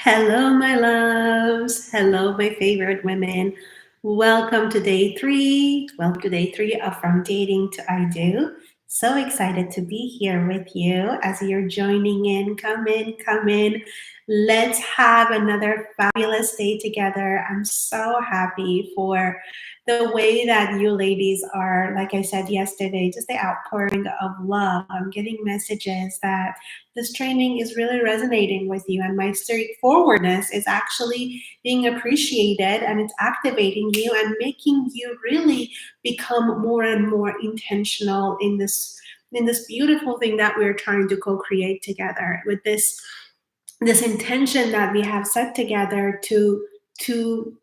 Hello, my loves. Hello, my favorite women. Welcome to day three. Welcome to day three of From Dating to I Do. So excited to be here with you as you're joining in. Come in, come in. Let's have another fabulous day together. I'm so happy for the way that you ladies are, like I said yesterday, just the outpouring of love. I'm getting messages that this training is really resonating with you, and my straightforwardness is actually being appreciated, and it's activating you and making you really become more and more intentional in this beautiful thing that we're trying to co-create together with this intention that we have set together to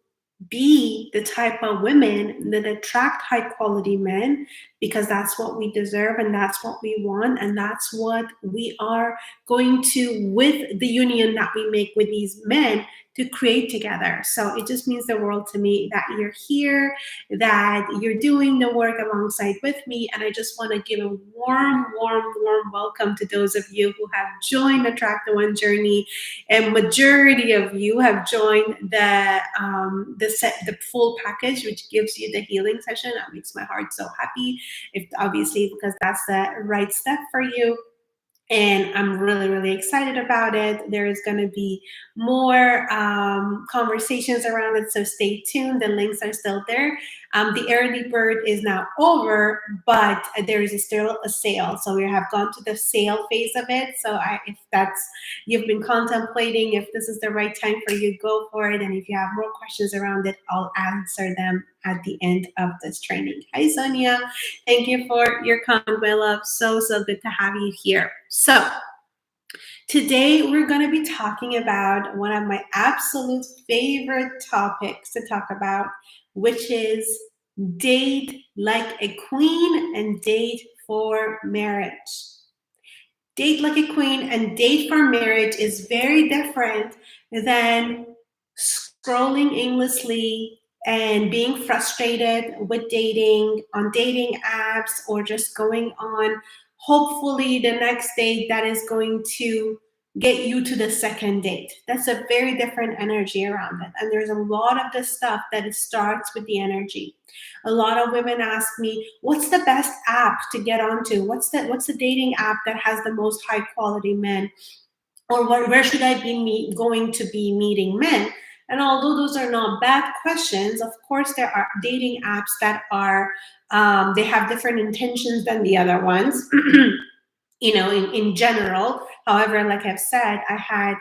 be the type of women that attract high quality men, because that's what we deserve and that's what we want, and that's what we are going to, with the union that we make with these men, to create together. So it just means the world to me that you're here, that you're doing the work alongside with me. And I just want to give a warm welcome to those of you who have joined Attract the One Journey, and majority of you have joined the full package, which gives you the healing session. That makes my heart so happy, if obviously, because that's the right step for you. And I'm really excited about it. There is going to be more conversations around it, so stay tuned. The links are still there. The early bird is now over, but there is still a sale, so we have gone to the sale phase of it. So if that's, you've been contemplating if this is the right time for you, go for it. And if you have more questions around it, I'll answer them at the end of this training. Hi, Sonia. Thank you for your comment, my love. So good to have you here. So today we're going to be talking about one of my absolute favorite topics to talk about, which is date like a queen and date for marriage. Date like a queen and date for marriage is very different than scrolling aimlessly and being frustrated with dating on dating apps, or just going on hopefully the next date that is going to get you to the second date. That's a very different energy around it. And there's a lot of this stuff that it starts with the energy. A lot of women ask me, what's the best app to get onto? What's the dating app that has the most high quality men? Or where should I be going to be meeting men? And although those are not bad questions, of course there are dating apps that are they have different intentions than the other ones. In general. However, like I've said, I had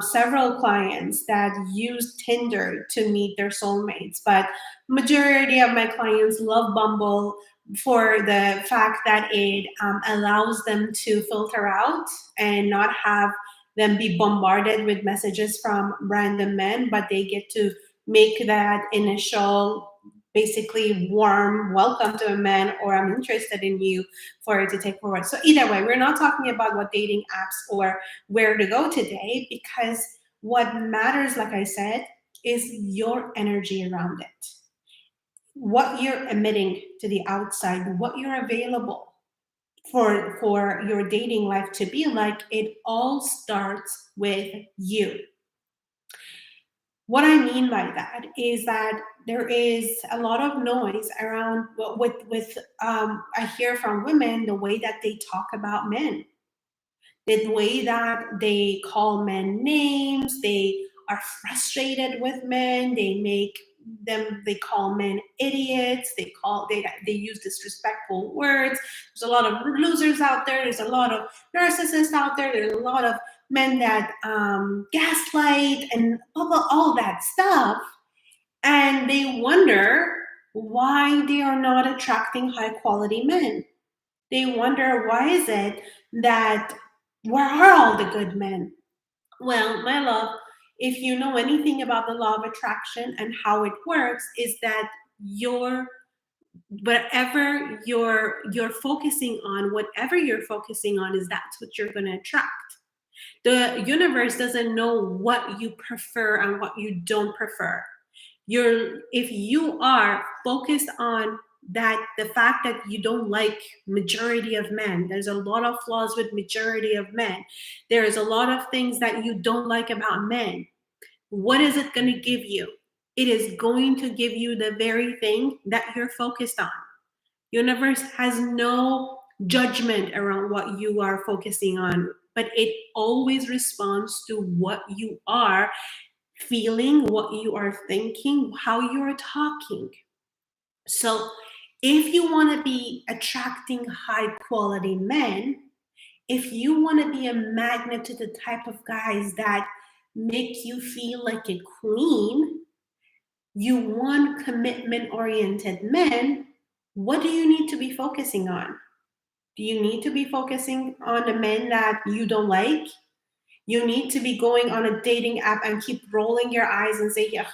several clients that used Tinder to meet their soulmates, but majority of my clients love Bumble for the fact that it allows them to filter out and not have them be bombarded with messages from random men, but they get to make that initial, basically warm welcome to a man, or I'm interested in you, for it to take forward. So either way, we're not talking about what dating apps or where to go today, because what matters, like I said, is your energy around it, what you're emitting to the outside, what you're available for your dating life to be like. It all starts with you. What I mean by that is that there is a lot of noise around I hear from women, the way that they talk about men, the way that they call men names. They are frustrated with men. They call men idiots. They use disrespectful words. There's a lot of losers out there. There's a lot of narcissists out there. There's a lot of men that gaslight and all that stuff. And they wonder why they are not attracting high quality men. They wonder, why is it that, where are all the good men? Well, my love, if you know anything about the law of attraction and how it works, is that whatever you're focusing on, is that's what you're going to attract. The universe doesn't know what you prefer and what you don't prefer. If you are focused on that the fact that you don't like majority of men, there's a lot of flaws with majority of men. There's a lot of things that you don't like about men. What is it going to give you? It is going to give you the very thing that you're focused on. Universe has no judgment around what you are focusing on, but it always responds to what you are feeling, what you are thinking, how you are talking. So if you want to be attracting high quality men, if you want to be a magnet to the type of guys that make you feel like a queen, you want commitment oriented men, what do you need to be focusing on? Do you need to be focusing on the men that you don't like? You need to be going on a dating app and keep rolling your eyes and say, yeah,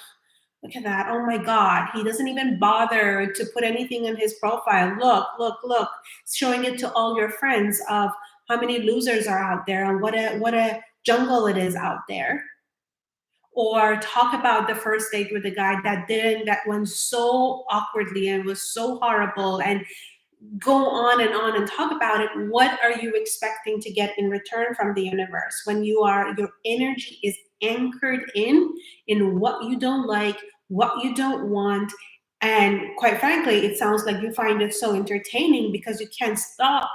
look at that. Oh my God. He doesn't even bother to put anything on his profile. Look, look, look. Showing it to all your friends of how many losers are out there and what a jungle it is out there. Or talk about the first date with a guy that went so awkwardly and was so horrible, and go on and talk about it. What are you expecting to get in return from the universe when your energy is anchored in what you don't like, what you don't want? And quite frankly, it sounds like you find it so entertaining because you can't stop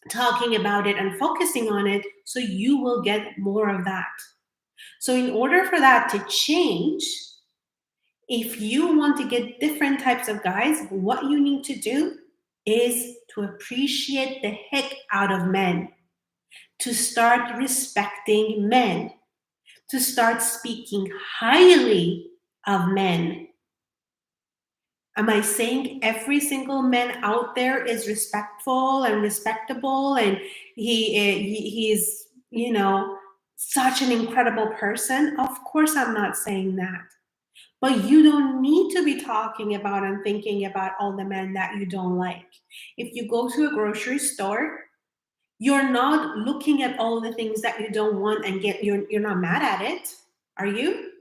talking about it and focusing on it, so you will get more of that. So in order for that to change, if you want to get different types of guys, what you need to do is to appreciate the heck out of men, to start respecting men, to start speaking highly of men. Am I saying every single man out there is respectful and respectable and he's, such an incredible person? Of course I'm not saying that. But you don't need to be talking about and thinking about all the men that you don't like. If you go to a grocery store, you're not looking at all the things that you don't want and you're not mad at it, are you?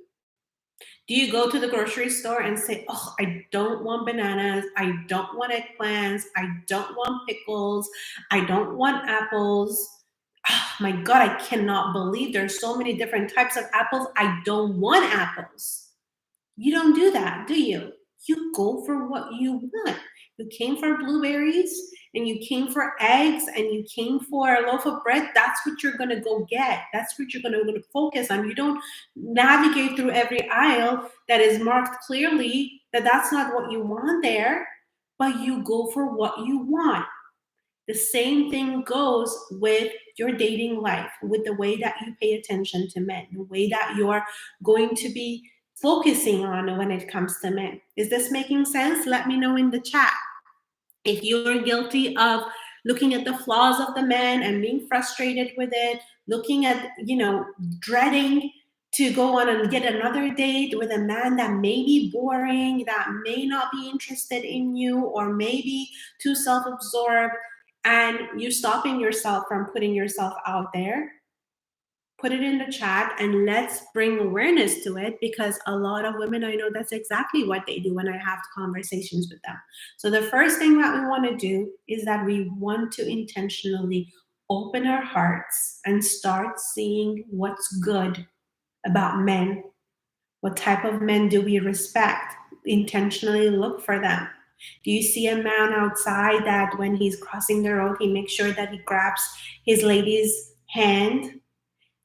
Do you go to the grocery store and say, "Oh, I don't want bananas, I don't want eggplants, I don't want pickles, I don't want apples. Oh my God, I cannot believe there's so many different types of apples. I don't want apples." You don't do that, do you? You go for what you want. You came for blueberries and you came for eggs and you came for a loaf of bread. That's what you're going to go get. That's what you're going to focus on. You don't navigate through every aisle that is marked clearly that that's not what you want there, but you go for what you want. The same thing goes with your dating life, with the way that you pay attention to men, the way that you're going to be focusing on when it comes to men. Is this making sense? Let me know in the chat. If you're guilty of looking at the flaws of the man and being frustrated with it, looking at, dreading to go on and get another date with a man that may be boring, that may not be interested in you, or maybe too self absorbed, and you stopping yourself from putting yourself out there, put it in the chat and let's bring awareness to it, because a lot of women I know that's exactly what they do when I have conversations with them. So the first thing that we want to do is that we want to intentionally open our hearts and start seeing what's good about men. What type of men do we respect? Intentionally look for them. Do you see a man outside that when he's crossing the road, he makes sure that he grabs his lady's hand?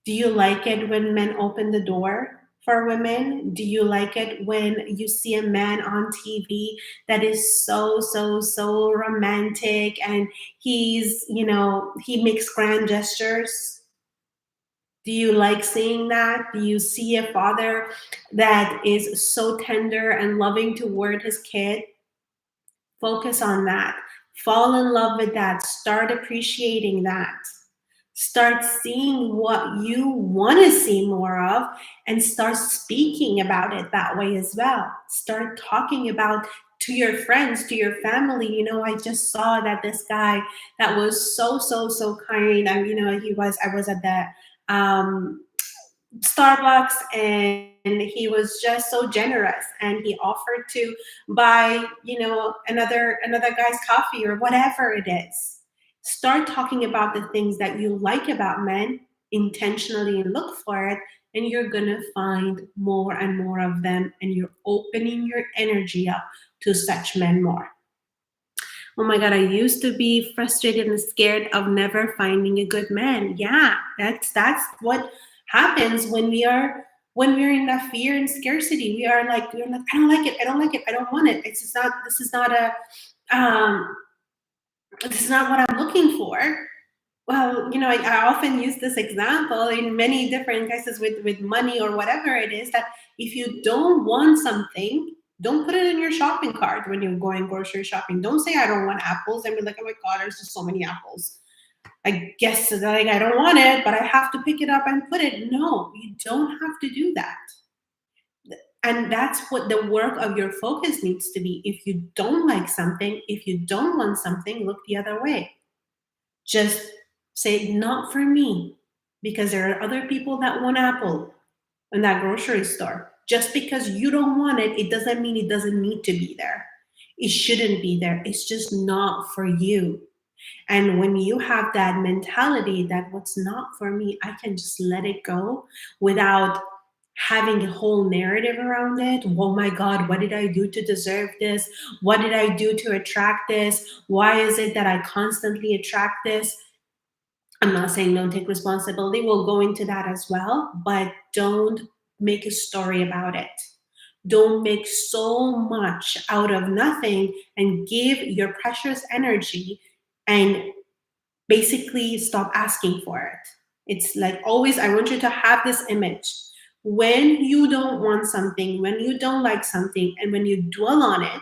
Do you like it when men open the door for women? Do you like it when you see a man on TV that is so, so, so romantic and he makes grand gestures? Do you like seeing that? Do you see a father that is so tender and loving toward his kid? Focus on that. Fall in love with that. Start appreciating that. Start seeing what you want to see more of and start speaking about it that way as well. Start talking about to your friends, to your family. I just saw that this guy that was so, so, so kind. And, I was at the Starbucks, and he was just so generous, and he offered to buy, another guy's coffee or whatever it is. Start talking about the things that you like about men intentionally and look for it, and you're going to find more and more of them, and you're opening your energy up to such men more. Oh my God, I used to be frustrated and scared of never finding a good man. Yeah, that's what happens when we're in that fear and scarcity. We're like, I don't like it, I don't like it, I don't want it. It's just not um this is not what I'm looking for. Well, I often use this example in many different cases with money or whatever it is, that if you don't want something, don't put it in your shopping cart when you're going grocery shopping. Don't say, I don't want apples, and be like, oh my God, there's just so many apples. I guess like I don't want it, but I have to pick it up and put it. No, you don't have to do that. And that's what the work of your focus needs to be. If you don't like something, if you don't want something, look the other way. Just say, not for me, because there are other people that want apple in that grocery store. Just because you don't want it, it doesn't mean it doesn't need to be there. It shouldn't be there. It's just not for you. And when you have that mentality that what's not for me, I can just let it go without having a whole narrative around it. Oh my God, what did I do to deserve this? What did I do to attract this? Why is it that I constantly attract this? I'm not saying don't take responsibility. We'll go into that as well, but don't make a story about it. Don't make so much out of nothing, and give your precious energy and basically stop asking for it. It's like always, I want you to have this image. When you don't want something, when you don't like something, and when you dwell on it,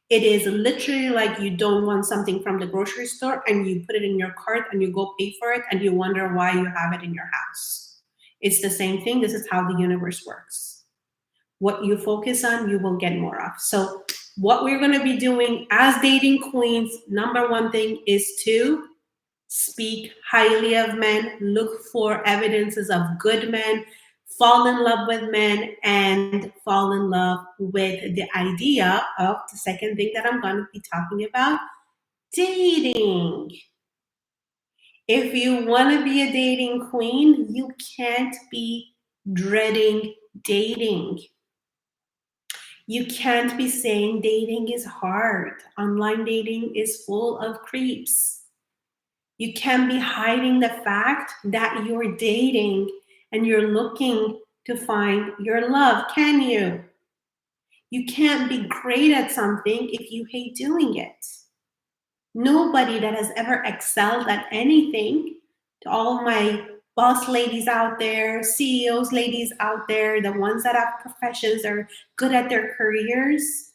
it is literally like you don't want something from the grocery store and you put it in your cart and you go pay for it and you wonder why you have it in your house. It's the same thing. This is how the universe works. What you focus on, you will get more of. So, what we're going to be doing as dating queens, number one thing is to speak highly of men, look for evidences of good men, fall in love with men, and fall in love with the idea of the second thing that I'm going to be talking about, dating. If you want to be a dating queen, you can't be dreading dating. You can't be saying dating is hard. Online dating is full of creeps. You can't be hiding the fact that you're dating and you're looking to find your love, can you? You can't be great at something if you hate doing it. Nobody that has ever excelled at anything, to all my boss ladies out there, CEOs ladies out there, the ones that have professions, are good at their careers.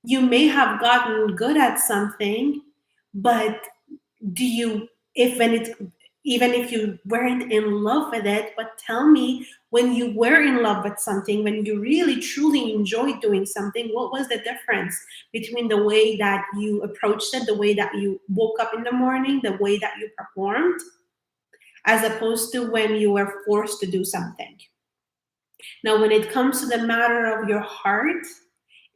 You may have gotten good at something, but do you, if when it's, even if you weren't in love with it, but tell me, when you were in love with something, when you really truly enjoyed doing something, what was the difference between the way that you approached it, the way that you woke up in the morning, the way that you performed, as opposed to when you were forced to do something? Now, when it comes to the matter of your heart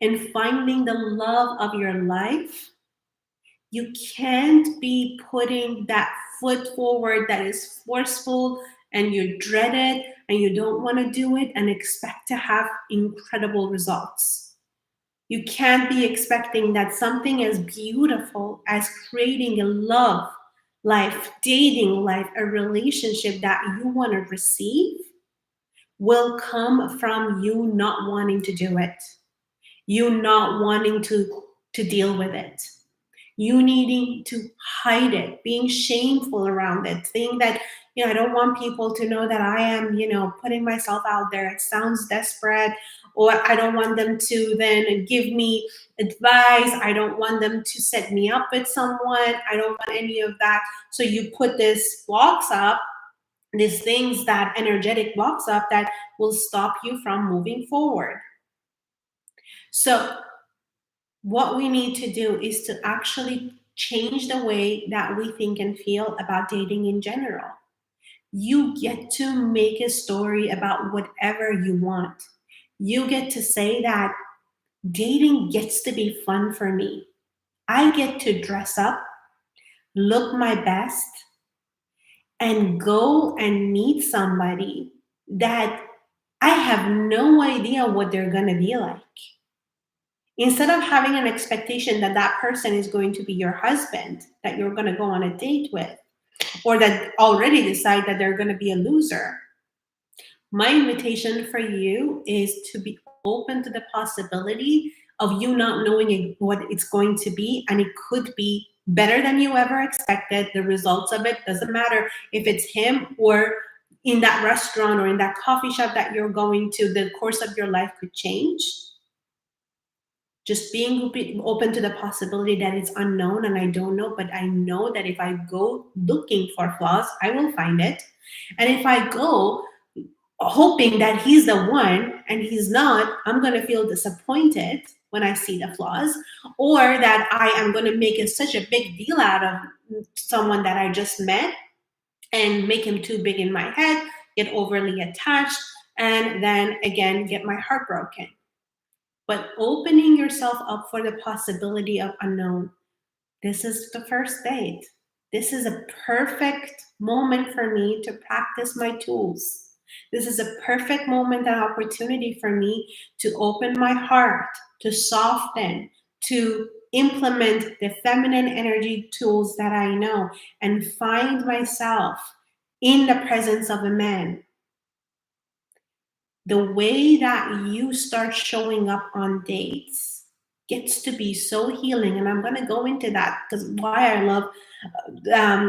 and finding the love of your life, you can't be putting that foot forward that is forceful and you dread it and you don't want to do it and expect to have incredible results. You can't be expecting that something as beautiful as creating a love life, dating life, a relationship that you want to receive will come from you not wanting to do it, you not wanting to deal with it, you needing to hide it, being shameful around it, saying that, I don't want people to know that I am, putting myself out there. It sounds desperate. Or I don't want them to then give me advice. I don't want them to set me up with someone. I don't want any of that. So you put this blocks up, these things, that energetic blocks up that will stop you from moving forward. So what we need to do is to actually change the way that we think and feel about dating in general. You get to make a story about whatever you want. You get to say that dating gets to be fun for me. I get to dress up, look my best, and go and meet somebody that I have no idea what they're going to be like. Instead of having an expectation that that person is going to be your husband, that you're going to go on a date with, or that already decide that they're going to be a loser, my invitation for you is to be open to the possibility of you not knowing what it's going to be, and it could be better than you ever expected. The results of it doesn't matter if it's him or in that restaurant or in that coffee shop that you're going to, the course of your life could change. Just being open to the possibility that it's unknown and I don't know, but I know that if I go looking for flaws, I will find it. And if I go hoping that he's the one and he's not, I'm going to feel disappointed when I see the flaws, or that I am going to make such a big deal out of someone that I just met and make him too big in my head, get overly attached, and then again get my heart broken. But opening yourself up for the possibility of unknown. This is the first date. This is a perfect moment for me to practice my tools. This is a perfect moment and opportunity for me to open my heart, to soften, to implement the feminine energy tools that I know, and find myself in the presence of a man. The way that you start showing up on dates gets to be so healing. And I'm going to go into that because why I love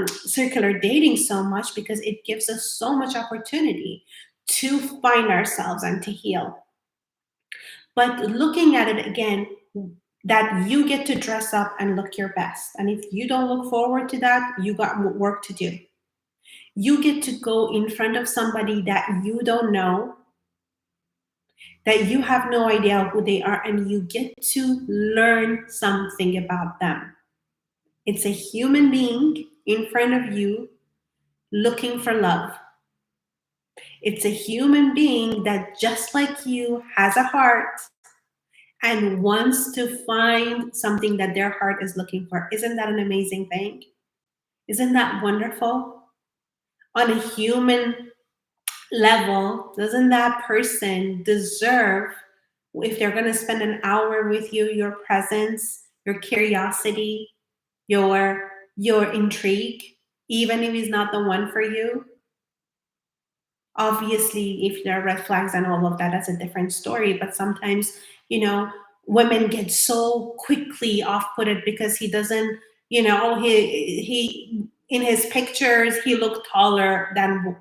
circular dating so much, because it gives us so much opportunity to find ourselves and to heal. But looking at it again, that you get to dress up and look your best. And if you don't look forward to that, you got work to do. You get to go in front of somebody that you don't know, that you have no idea who they are, and you get to learn something about them. It's a human being in front of you looking for love. It's a human being that, just like you, has a heart and wants to find something that their heart is looking for. Isn't that an amazing thing? Isn't that wonderful? On a human level, doesn't that person deserve, if they're going to spend an hour with you, your presence, your curiosity, your intrigue, even if he's not the one for you? Obviously, if there are red flags and all of that, that's a different story. But sometimes, women get so quickly off-putted because he doesn't, he in his pictures he looked taller than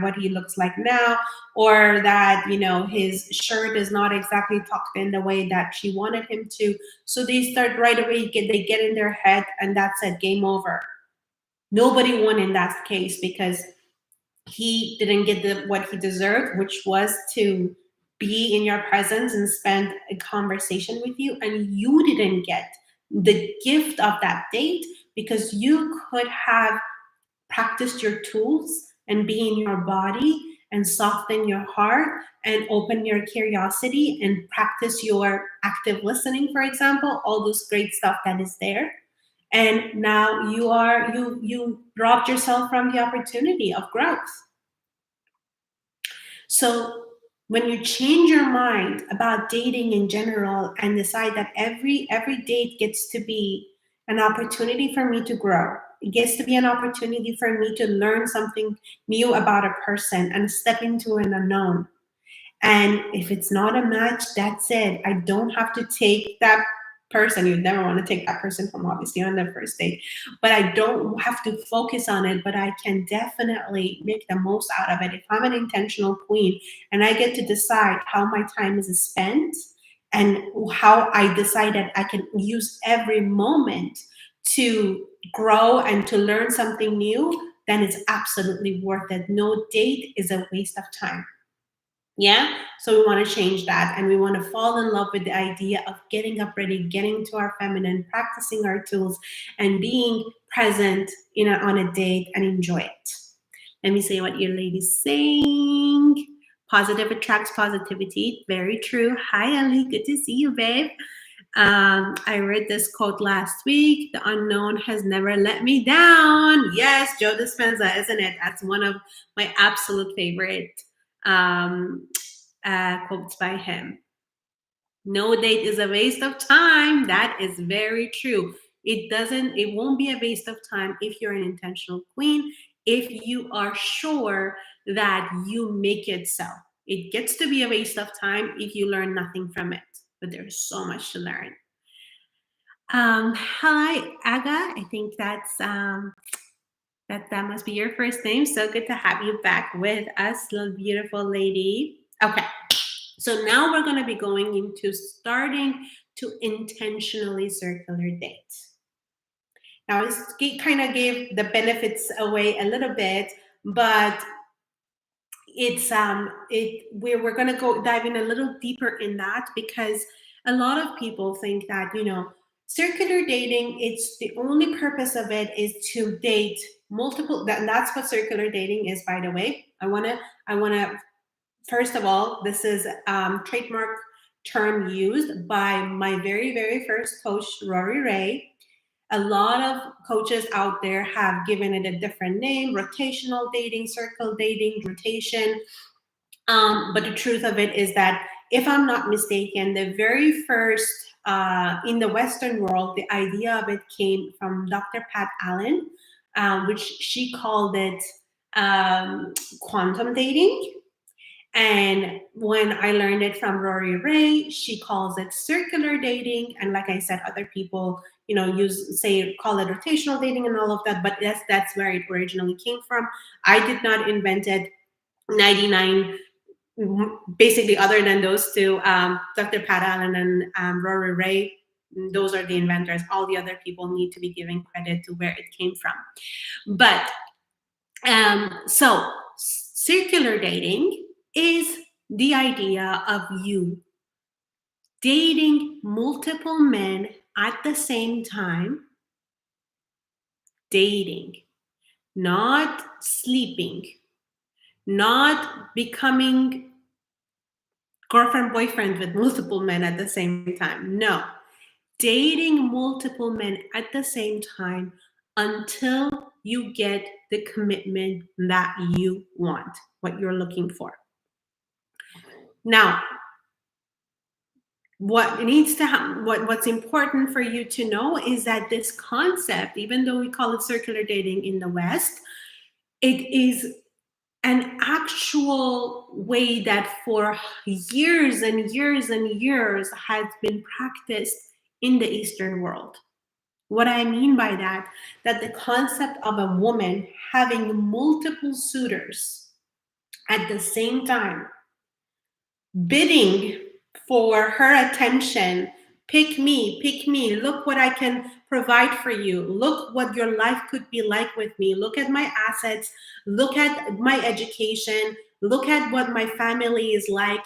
what he looks like now, or that his shirt is not exactly tucked in the way that she wanted him to. So they start right away. They get in their head, and that's it. Game over. Nobody won in that case because he didn't get what he deserved, which was to be in your presence and spend a conversation with you. And you didn't get the gift of that date because you could have practiced your tools and be in your body and soften your heart and open your curiosity and practice your active listening, for example, all those great stuff that is there. And now you robbed yourself from the opportunity of growth. So when you change your mind about dating in general and decide that every date gets to be an opportunity for me to grow, it gets to be an opportunity for me to learn something new about a person and step into an unknown. And if it's not a match, that's it. I don't have to take that person. You'd never want to take that person from obviously on the first date, but I don't have to focus on it. But I can definitely make the most out of it. If I'm an intentional queen and I get to decide how my time is spent and how I decide that I can use every moment to grow and to learn something new, then it's absolutely worth it. No date is a waste of time. Yeah. So we want to change that, and we want to fall in love with the idea of getting up ready, getting to our feminine, practicing our tools, and being present on a date and enjoy it. Let me say what your lady's saying. Positive attracts positivity. Very true. Hi, Ellie. Good to see you, babe. I read this quote last week. The unknown has never let me down. Yes, Joe Dispenza, isn't it? That's one of my absolute favorite um, quotes by him. No date is a waste of time. That is very true. It won't be a waste of time if you're an intentional queen, if you are sure that you make it so. It gets to be a waste of time if you learn nothing from it, but there's so much to learn. Hi, Aga. I think that must be your first name. So good to have you back with us, little beautiful lady. Okay. So now we're going to be going into starting to intentionally circular date. Now, it kind of gave the benefits away a little bit, but we're going to go dive in a little deeper in that, because a lot of people think that, circular dating, it's the only purpose of it is to date multiple, that's what circular dating is, by the way. I want to First of all, this is trademark term used by my very, very first coach, Rory Ray. A lot of coaches out there have given it a different name: rotational dating, circle dating, rotation. But the truth of it is that, if I'm not mistaken, the very first in the Western world, the idea of it came from Dr. Pat Allen, which she called it quantum dating. And when I learned it from Rory Ray, she calls it circular dating. And like I said, other people, call it rotational dating and all of that. But that's where it originally came from. I did not invent it. 99, basically, other than those two, Dr. Pat Allen and Rory Ray, those are the inventors. All the other people need to be given credit to where it came from. But so circular dating is the idea of you dating multiple men at the same time, dating, not sleeping, not becoming girlfriend, boyfriend with multiple men at the same time. No, dating multiple men at the same time until you get the commitment that you want, what you're looking for. Now, what's important for you to know is that this concept, even though we call it circular dating in the West, it is an actual way that for years and years and years has been practiced in the Eastern world. What I mean by that the concept of a woman having multiple suitors at the same time, bidding for her attention. Pick me, look what I can provide for you, look what your life could be like with me, look at my assets, look at my education, look at what my family is like.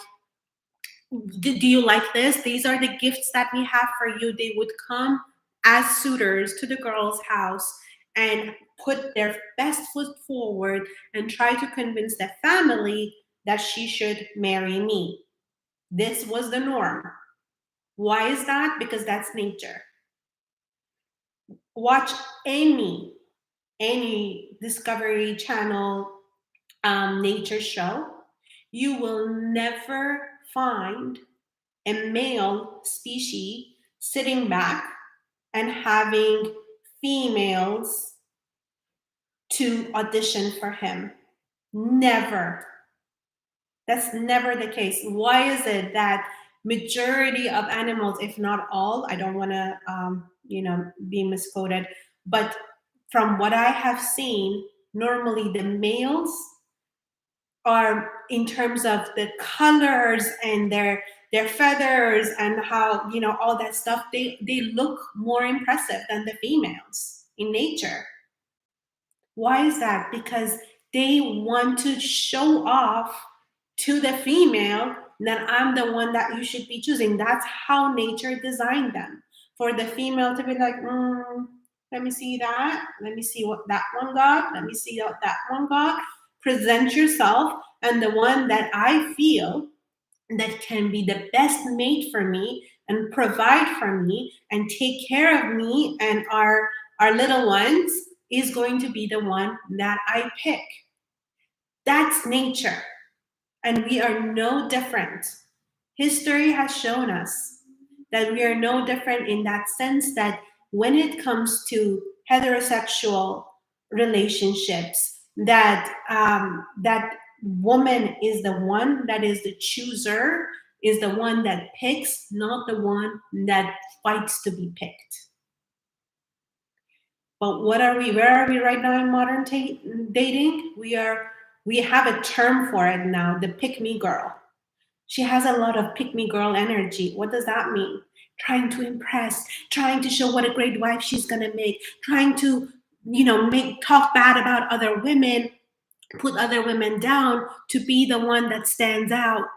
Do you like this? These are the gifts that we have for you. They would come as suitors to the girl's house and put their best foot forward and try to convince the family that she should marry me. This was the norm. Why is that? Because that's nature. Watch any Discovery Channel nature show. You will never find a male species sitting back and having females to audition for him. Never. That's never the case. Why is it that majority of animals, if not all, I don't want to, be misquoted, but from what I have seen, normally the males are, in terms of the colors and their feathers and how, all that stuff, they look more impressive than the females in nature. Why is that? Because they want to show off to the female that I'm the one that you should be choosing. That's how nature designed them. For the female to be like, let me see that. Let me see what that one got. Let me see what that one got. present yourself, and the one that I feel that can be the best mate for me and provide for me and take care of me and our little ones is going to be the one that I pick. That's nature, and we are no different. History has shown us that we are no different in that sense, that when it comes to heterosexual relationships, that woman is the one that is the chooser, is the one that picks, not the one that fights to be picked. But what are we? Where are we right now in modern dating? We have a term for it now, the pick me girl. She has a lot of pick me girl energy. What does that mean? Trying to impress, trying to show what a great wife she's gonna make, trying to, make talk bad about other women, put other women down to be the one that stands out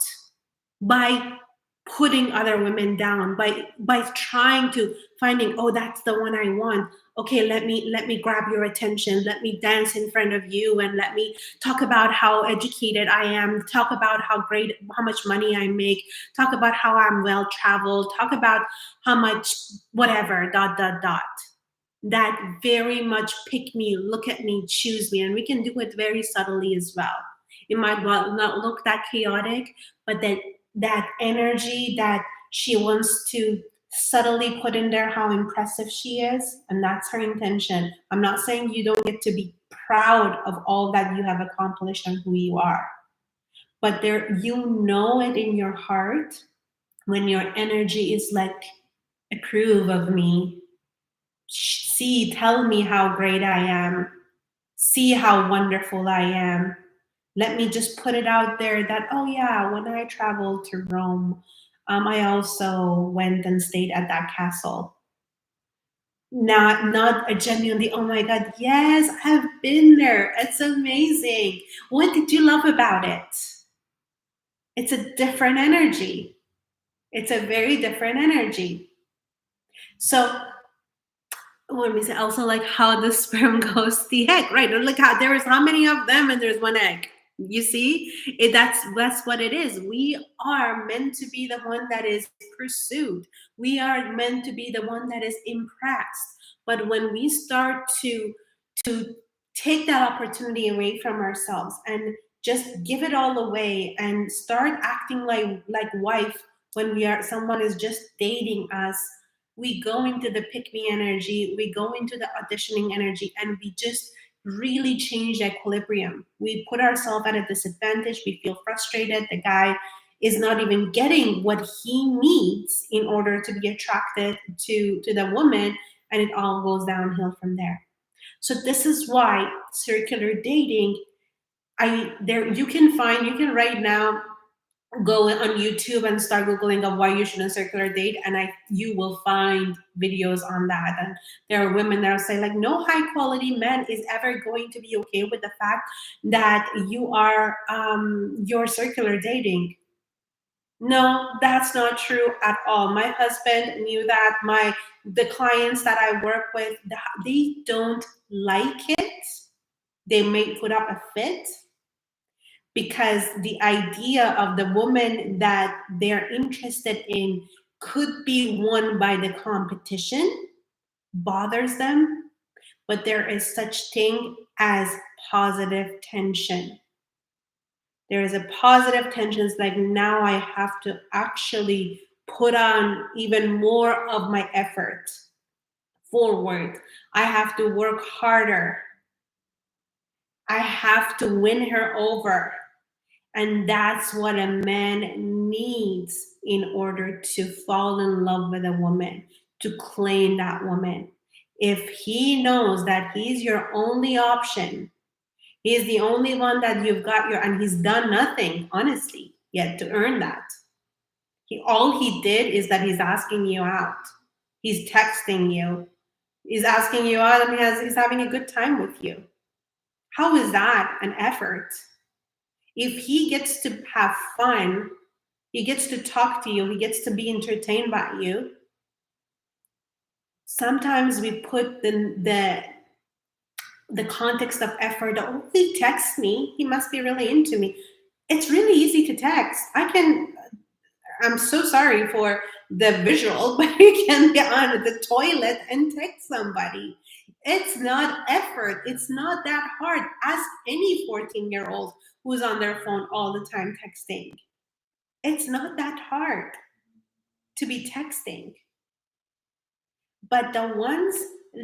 by putting other women down, by trying to finding, oh, that's the one I want. Okay, let me grab your attention, let me dance in front of you, and let me talk about how educated I am, talk about how much money I make, talk about how I'm well traveled, talk about how much whatever, dot dot dot. That very much pick me, look at me, choose me. And we can do it very subtly as well. It might not look that chaotic, but that energy that she wants to subtly put in there, how impressive she is, and that's her intention. I'm not saying you don't get to be proud of all that you have accomplished and who you are, but there, it in your heart when your energy is like, approve of me, see, tell me how great I am, see how wonderful I am. Let me just put it out there that, oh yeah, when I traveled to Rome, I also went and stayed at that castle. Not a genuinely, oh my God, yes, I've been there. It's amazing. What did you love about it? It's a different energy. It's a very different energy. So let me say also, like, how the sperm goes the egg, right? Look how there is how many of them and there's one egg. You see, that's what it is. We are meant to be the one that is pursued. We are meant to be the one that is impressed. But when we start to take that opportunity away from ourselves and just give it all away and start acting like wife when we are someone is just dating us, we go into the pick me energy, we go into the auditioning energy, and we just really change the equilibrium. We put ourselves at a disadvantage, we feel frustrated, the guy is not even getting what he needs in order to be attracted to the woman, and it all goes downhill from there. So this is why circular dating, you can right now go on YouTube and start googling of why you shouldn't circular date, and you will find videos on that. And there are women that are saying like, no high quality man is ever going to be okay with the fact that you're circular dating. No, that's not true at all. My husband knew that. The clients that I work with, they don't like it. They may put up a fit because the idea of the woman that they're interested in could be won by the competition bothers them. But there is such thing as positive tension. There is a positive tension. It's like, now I have to actually put on even more of my effort forward. I have to work harder. I have to win her over. And that's what a man needs in order to fall in love with a woman, to claim that woman. If he knows that he's your only option, he's the only one that you've got and he's done nothing, honestly, yet to earn that. All he did is that he's asking you out. He's texting you. He's asking you out, and he's having a good time with you. How is that an effort? If he gets to have fun, he gets to talk to you, he gets to be entertained by you. Sometimes we put the context of effort. Oh, he texts me, he must be really into me. It's really easy to text. I'm so sorry for the visual, but you can get on the toilet and text somebody. It's not effort. It's not that hard. Ask any 14-year-old who's on their phone all the time texting. It's not that hard to be texting. But the ones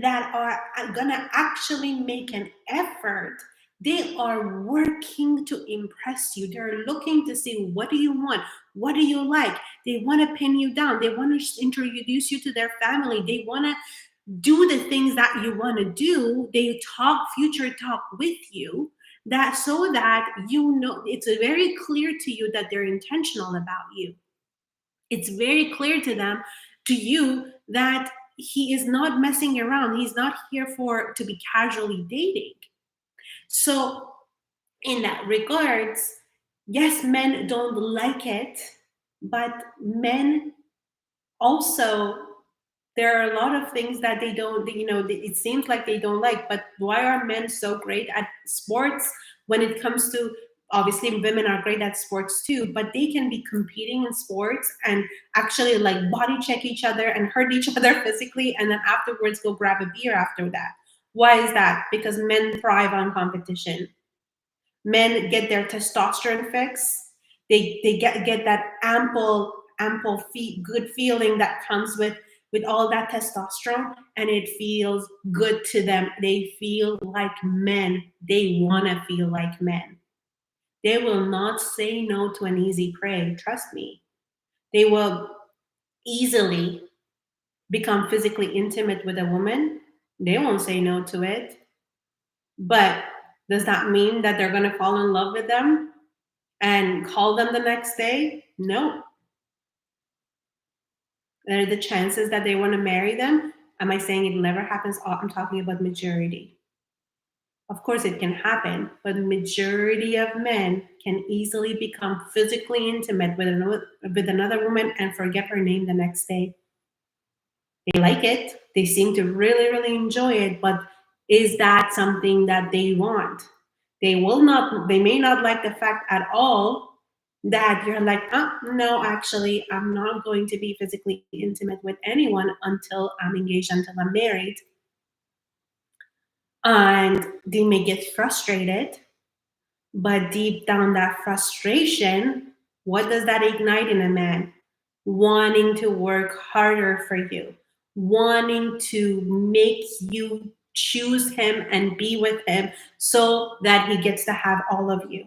that are gonna actually make an effort, they are working to impress you. They're looking to see, what do you want? What do you like? They want to pin you down. They want to introduce you to their family. They want to do the things that you want to do. They talk future talk with you, that so that you know it's very clear to you that they're intentional about you. It's very clear to you that he is not messing around. He's not here for to be casually dating. So in that regards, yes, men don't like it, but men also, there are a lot of things that they don't, it seems like they don't like. But why are men so great at sports when it comes to, obviously women are great at sports too, but they can be competing in sports and actually like body check each other and hurt each other physically, and then afterwards go grab a beer after that. Why is that? Because men thrive on competition. Men get their testosterone fix. They get that good feeling that comes with all that testosterone, and it feels good to them. They feel like men. They want to feel like men. They will not say no to an easy prey. Trust me. They will easily become physically intimate with a woman. They won't say no to it. But does that mean that they're going to fall in love with them and call them the next day? No. Are the chances that they want to marry them? Am I saying it never happens? I'm talking about majority. Of course, it can happen, but the majority of men can easily become physically intimate with another woman and forget her name the next day. They like it. They seem to really, really enjoy it, but is that something that they want? They may not like the fact at all that you're like, oh, no, actually, I'm not going to be physically intimate with anyone until I'm engaged, until I'm married. And they may get frustrated, but deep down, that frustration, what does that ignite in a man? Wanting to work harder for you, wanting to make you choose him and be with him so that he gets to have all of you.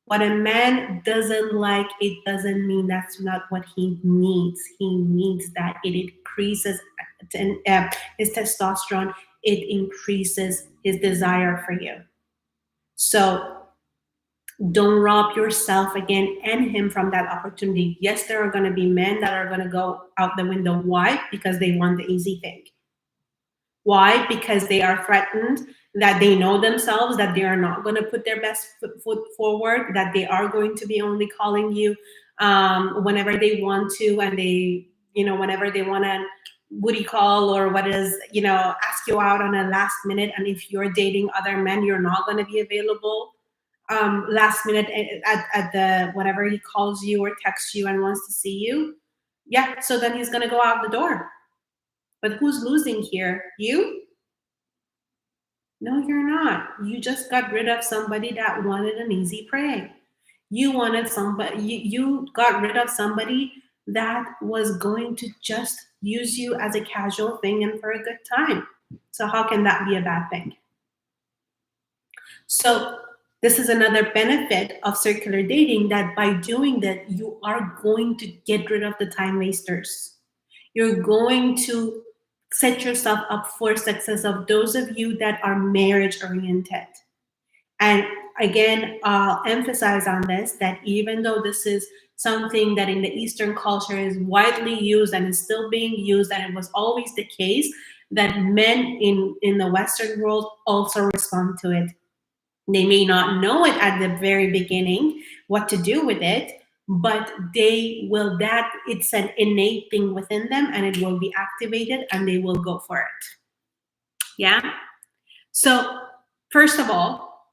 What a man doesn't like, it doesn't mean that's not what he needs. He needs that. It increases his testosterone, it increases his desire for you. So don't rob yourself again and him from that opportunity. Yes, there are going to be men that are going to go out the window. Why? Because they want the easy thing. Why? Because they are threatened, that they know themselves, that they are not going to put their best foot forward, that they are going to be only calling you whenever they want to, and they, whenever they want to booty call or ask you out on a last minute. And if you're dating other men, you're not going to be available last minute at the whenever he calls you or texts you and wants to see you. Yeah, so then he's going to go out the door. But who's losing here? You? No, you're not. You just got rid of somebody that wanted an easy prey. You wanted somebody, you got rid of somebody that was going to just use you as a casual thing and for a good time. So how can that be a bad thing? So this is another benefit of circular dating, that by doing that, you are going to get rid of the time wasters. You're going to set yourself up for success of those of you that are marriage oriented. And again, I'll emphasize on this, that even though this is something that in the Eastern culture is widely used and is still being used, and it was always the case, that men in the Western world also respond to it. They may not know it at the very beginning, what to do with it, but they will, that it's an innate thing within them, and it will be activated and they will go for it. Yeah. So, first of all,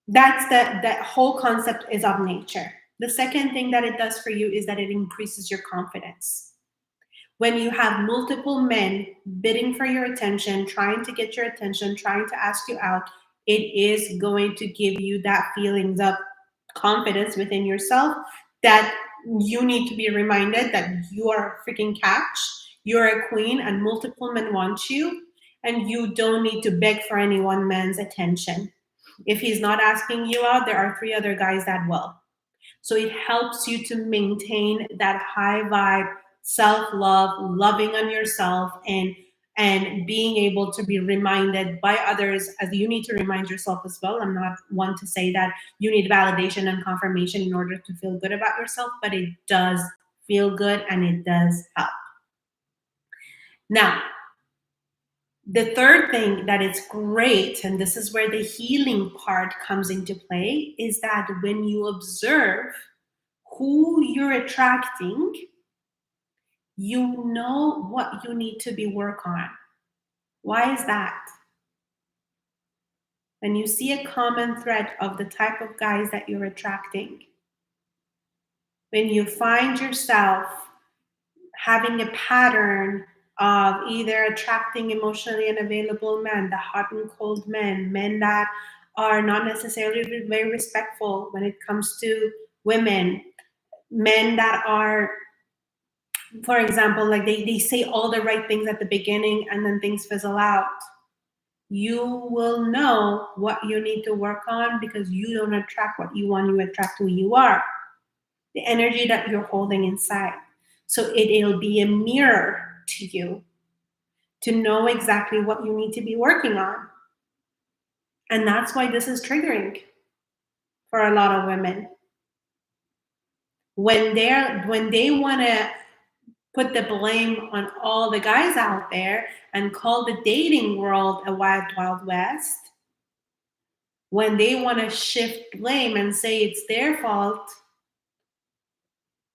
that's that whole concept is of nature. The second thing that it does for you is that it increases your confidence. When you have multiple men bidding for your attention, trying to get your attention, trying to ask you out, it is going to give you that feelings of confidence within yourself that you need to be reminded that you are a freaking catch, you're a queen, and multiple men want you, and you don't need to beg for any one man's attention. If he's not asking you out, there are three other guys that will. So it helps you to maintain that high vibe, self-love, loving on yourself, and being able to be reminded by others, as you need to remind yourself as well. I'm not one to say that you need validation and confirmation in order to feel good about yourself, but it does feel good and it does help. Now, the third thing that is great, and this is where the healing part comes into play, is that when you observe who you're attracting, you know what you need to be work on. Why is that? When you see a common thread of the type of guys that you're attracting, when you find yourself having a pattern of either attracting emotionally unavailable men, the hot and cold men, men that are not necessarily very respectful when it comes to women, men that are, for example, like they say all the right things at the beginning and then things fizzle out. You will know what you need to work on because you don't attract what you want, you attract who you are, the energy that you're holding inside. So it'll be a mirror to you to know exactly what you need to be working on. And that's why this is triggering for a lot of women. When they want to put the blame on all the guys out there and call the dating world a wild, wild west, when they want to shift blame and say it's their fault,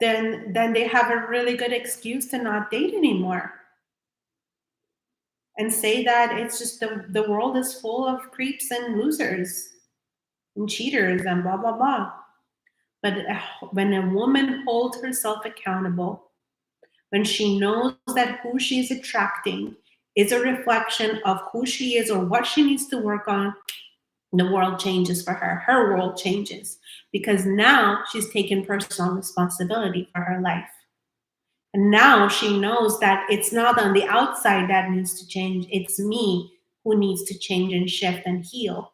then they have a really good excuse to not date anymore and say that it's just the world is full of creeps and losers and cheaters and blah blah blah. But when a woman holds herself accountable, when she knows that who she's attracting is a reflection of who she is or what she needs to work on, the world changes for her. Her world changes because now she's taken personal responsibility for her life. And now she knows that it's not on the outside that needs to change, it's me who needs to change and shift and heal.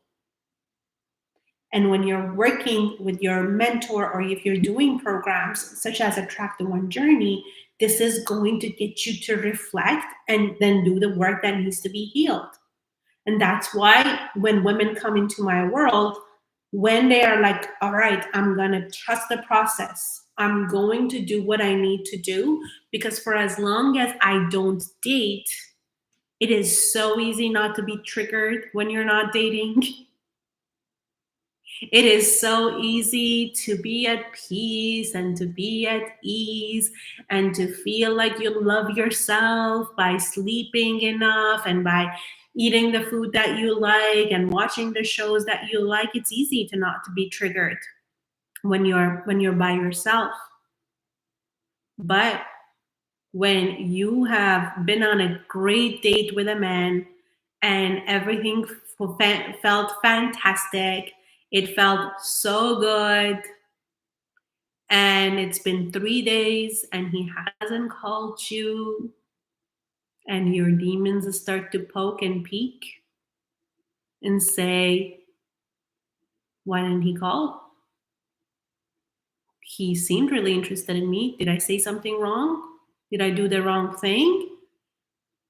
And when you're working with your mentor or if you're doing programs such as Attract the One Journey, this is going to get you to reflect and then do the work that needs to be healed. And that's why when women come into my world, when they are like, all right, I'm going to trust the process, I'm going to do what I need to do, because for as long as I don't date, it is so easy not to be triggered when you're not dating. It is so easy to be at peace and to be at ease and to feel like you love yourself by sleeping enough and by eating the food that you like and watching the shows that you like. It's easy to not to be triggered when you're by yourself. But when you have been on a great date with a man and everything felt fantastic, it felt so good, and it's been 3 days and he hasn't called you, and your demons start to poke and peek and say, why didn't he call? He seemed really interested in me. Did I say something wrong? Did I do the wrong thing?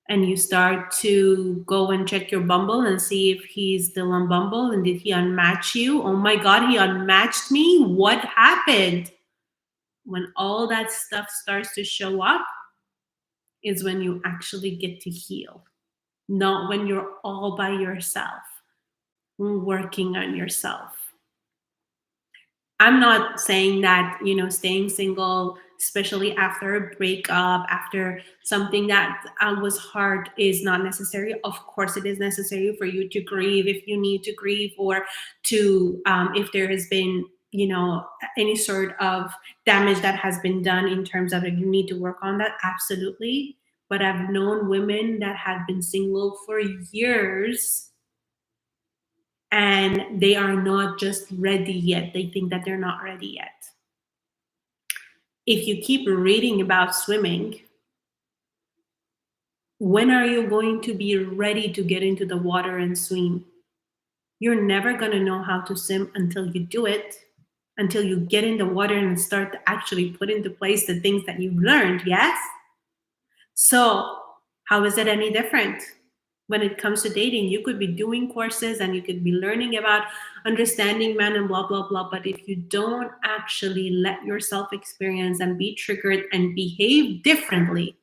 And you start to go and check your Bumble and see if he's still on Bumble, and did he unmatch you? Oh my God, he unmatched me? What happened? When all that stuff starts to show up is when you actually get to heal, not when you're all by yourself, working on yourself. I'm not saying that, staying single, especially after a breakup, after something that was hard, is not necessary. Of course, it is necessary for you to grieve if you need to grieve, or to if there has been, any sort of damage that has been done in terms of, if you need to work on that, absolutely. But I've known women that have been single for years and they are not just ready yet. They think that they're not ready yet. If you keep reading about swimming, when are you going to be ready to get into the water and swim? You're never going to know how to swim until you do it, until you get in the water and start to actually put into place the things that you've learned, yes? So, how is it any different? When it comes to dating, you could be doing courses and you could be learning about understanding men and blah, blah, blah. But if you don't actually let yourself experience and be triggered and behave differently,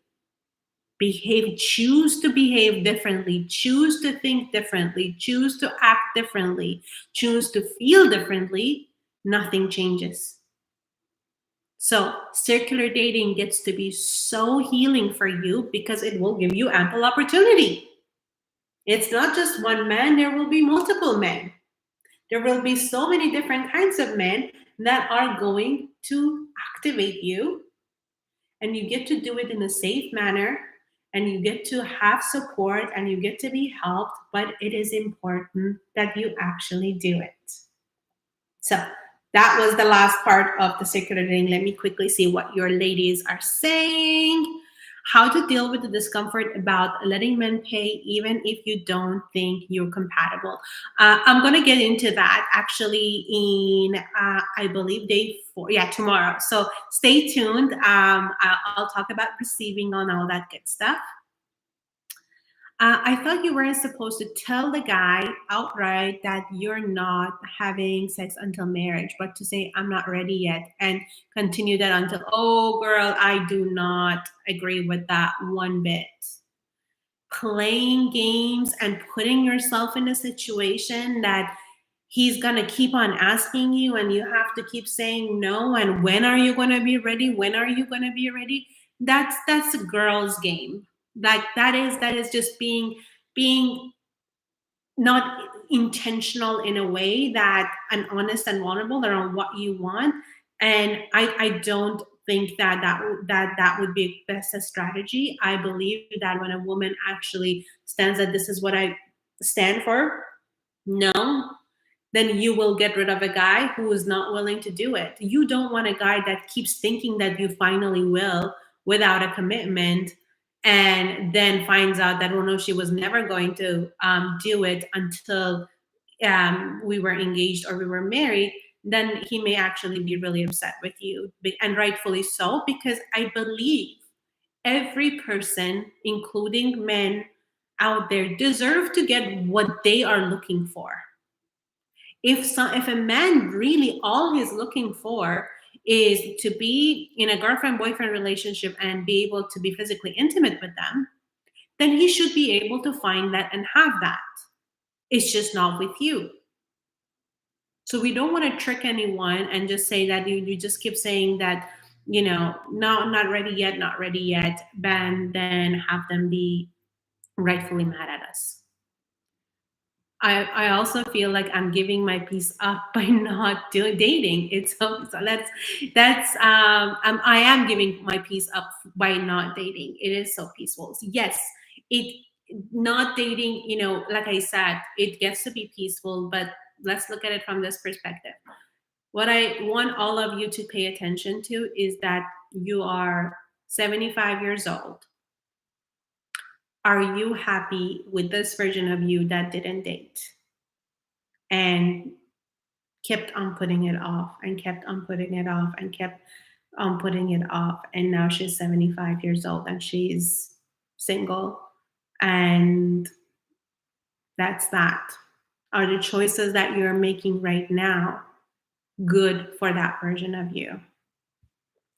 choose to behave differently, choose to think differently, choose to act differently, choose to feel differently, nothing changes. So circular dating gets to be so healing for you because it will give you ample opportunity. It's not just one man, there will be multiple men. There will be so many different kinds of men that are going to activate you, and you get to do it in a safe manner, and you get to have support, and you get to be helped, but it is important that you actually do it. So that was the last part of the circular ring. Let me quickly see what your ladies are saying. How to deal with the discomfort about letting men pay even if you don't think you're compatible. I'm going to get into that actually in, I believe, day 4. Yeah, tomorrow. So stay tuned. I'll talk about receiving on all that good stuff. I thought you weren't supposed to tell the guy outright that you're not having sex until marriage, but to say, I'm not ready yet, and continue that until, oh, girl, I do not agree with that one bit. Playing games and putting yourself in a situation that he's going to keep on asking you and you have to keep saying no, and when are you going to be ready, when are you going to be ready, that's a girl's game. Like that is just being not intentional in a way that, and honest and vulnerable around what you want. And I don't think that would be best a strategy. I believe that when a woman actually stands that this is what I stand for, no, then you will get rid of a guy who is not willing to do it. You don't want a guy that keeps thinking that you finally will without a commitment, and then finds out that, oh no, she was never going to do it until we were engaged or we were married. Then he may actually be really upset with you, and rightfully so, because I believe every person, including men out there, deserve to get what they are looking for. If a man really all he's looking for is to be in a girlfriend boyfriend relationship and be able to be physically intimate with them, then he should be able to find that and have that. It's just not with you. So we don't want to trick anyone and just say that you just keep saying that, no, not ready yet, not ready yet, and then have them be rightfully mad at us. I also feel like I'm giving my piece up by not doing dating. It's so I am giving my piece up by not dating. It is so peaceful. So yes, it not dating. Like I said, it gets to be peaceful. But let's look at it from this perspective. What I want all of you to pay attention to is that you are 75 years old. Are you happy with this version of you that didn't date and kept on putting it off and kept on putting it off and kept on putting it off? And now she's 75 years old and she's single. And that's that. Are the choices that you're making right now good for that version of you?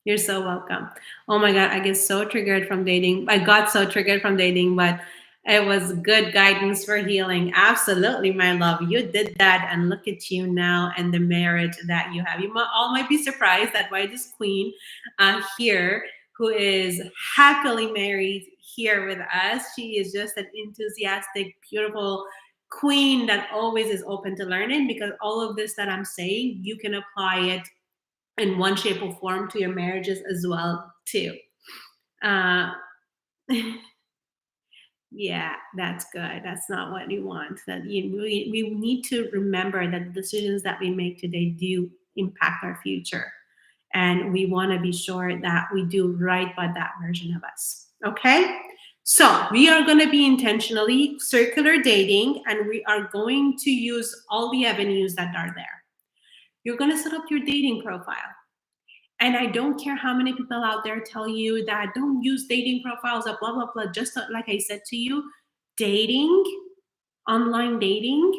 You're so welcome. Oh my God, I get so triggered from dating. I got so triggered from dating, but It was good guidance for healing. Absolutely, my love. You did that, and look at you now and the marriage that you have. You all might be surprised that why this queen here, who is happily married here with us, she is just an enthusiastic, beautiful queen that always is open to learning, because all of this that I'm saying, you can apply it in one shape or form to your marriages as well too. Uh, Yeah, that's good. That's not what you want. We need to remember that the decisions that we make today do impact our future. And we want to be sure that we do right by that version of us. Okay? So we are going to be intentionally circular dating, and we are going to use all the avenues that are there. You're going to set up your dating profile. And I don't care how many people out there tell you that don't use dating profiles or blah, blah, blah. Just like I said to you, dating, online dating,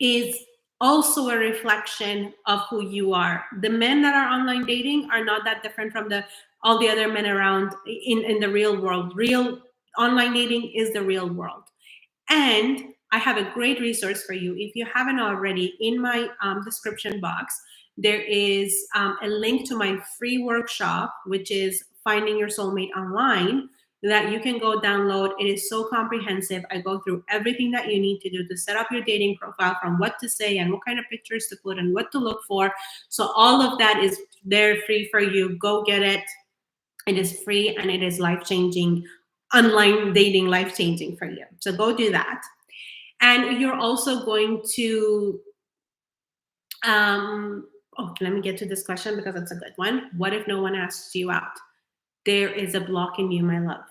is also a reflection of who you are. The men that are online dating are not that different from the all the other men around in the real world. Real online dating is the real world. And I have a great resource for you. If you haven't already, in my description box, there is a link to my free workshop, which is Finding Your Soulmate Online, that you can go download. It is so comprehensive. I go through everything that you need to do to set up your dating profile, from what to say and what kind of pictures to put and what to look for. So all of that is there free for you. Go get it. It is free and it is life changing. Online dating, life changing for you. So go do that. And you're also going to, let me get to this question because it's a good one. What if no one asks you out? There is a block in you, my love.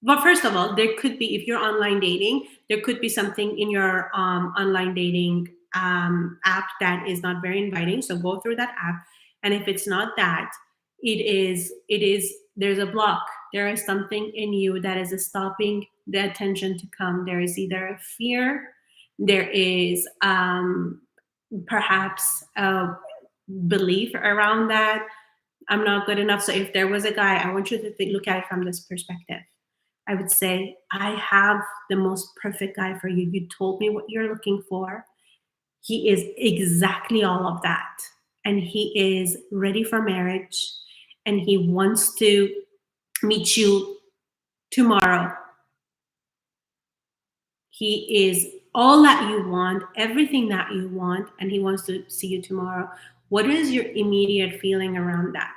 But first of all, there could be, if you're online dating, there could be something in your online dating app that is not very inviting. So go through that app. And if it's not that, there's a block. There is something in you that is stopping the attention to come. There is either a fear, there is perhaps a belief around that I'm not good enough. So if there was a guy, I want you to look at it from this perspective. I would say, I have the most perfect guy for you. You told me what you're looking for. He is exactly all of that. And he is ready for marriage. And he wants to meet you tomorrow. He is all that you want, everything that you want, and he wants to see you tomorrow. What is your immediate feeling around that?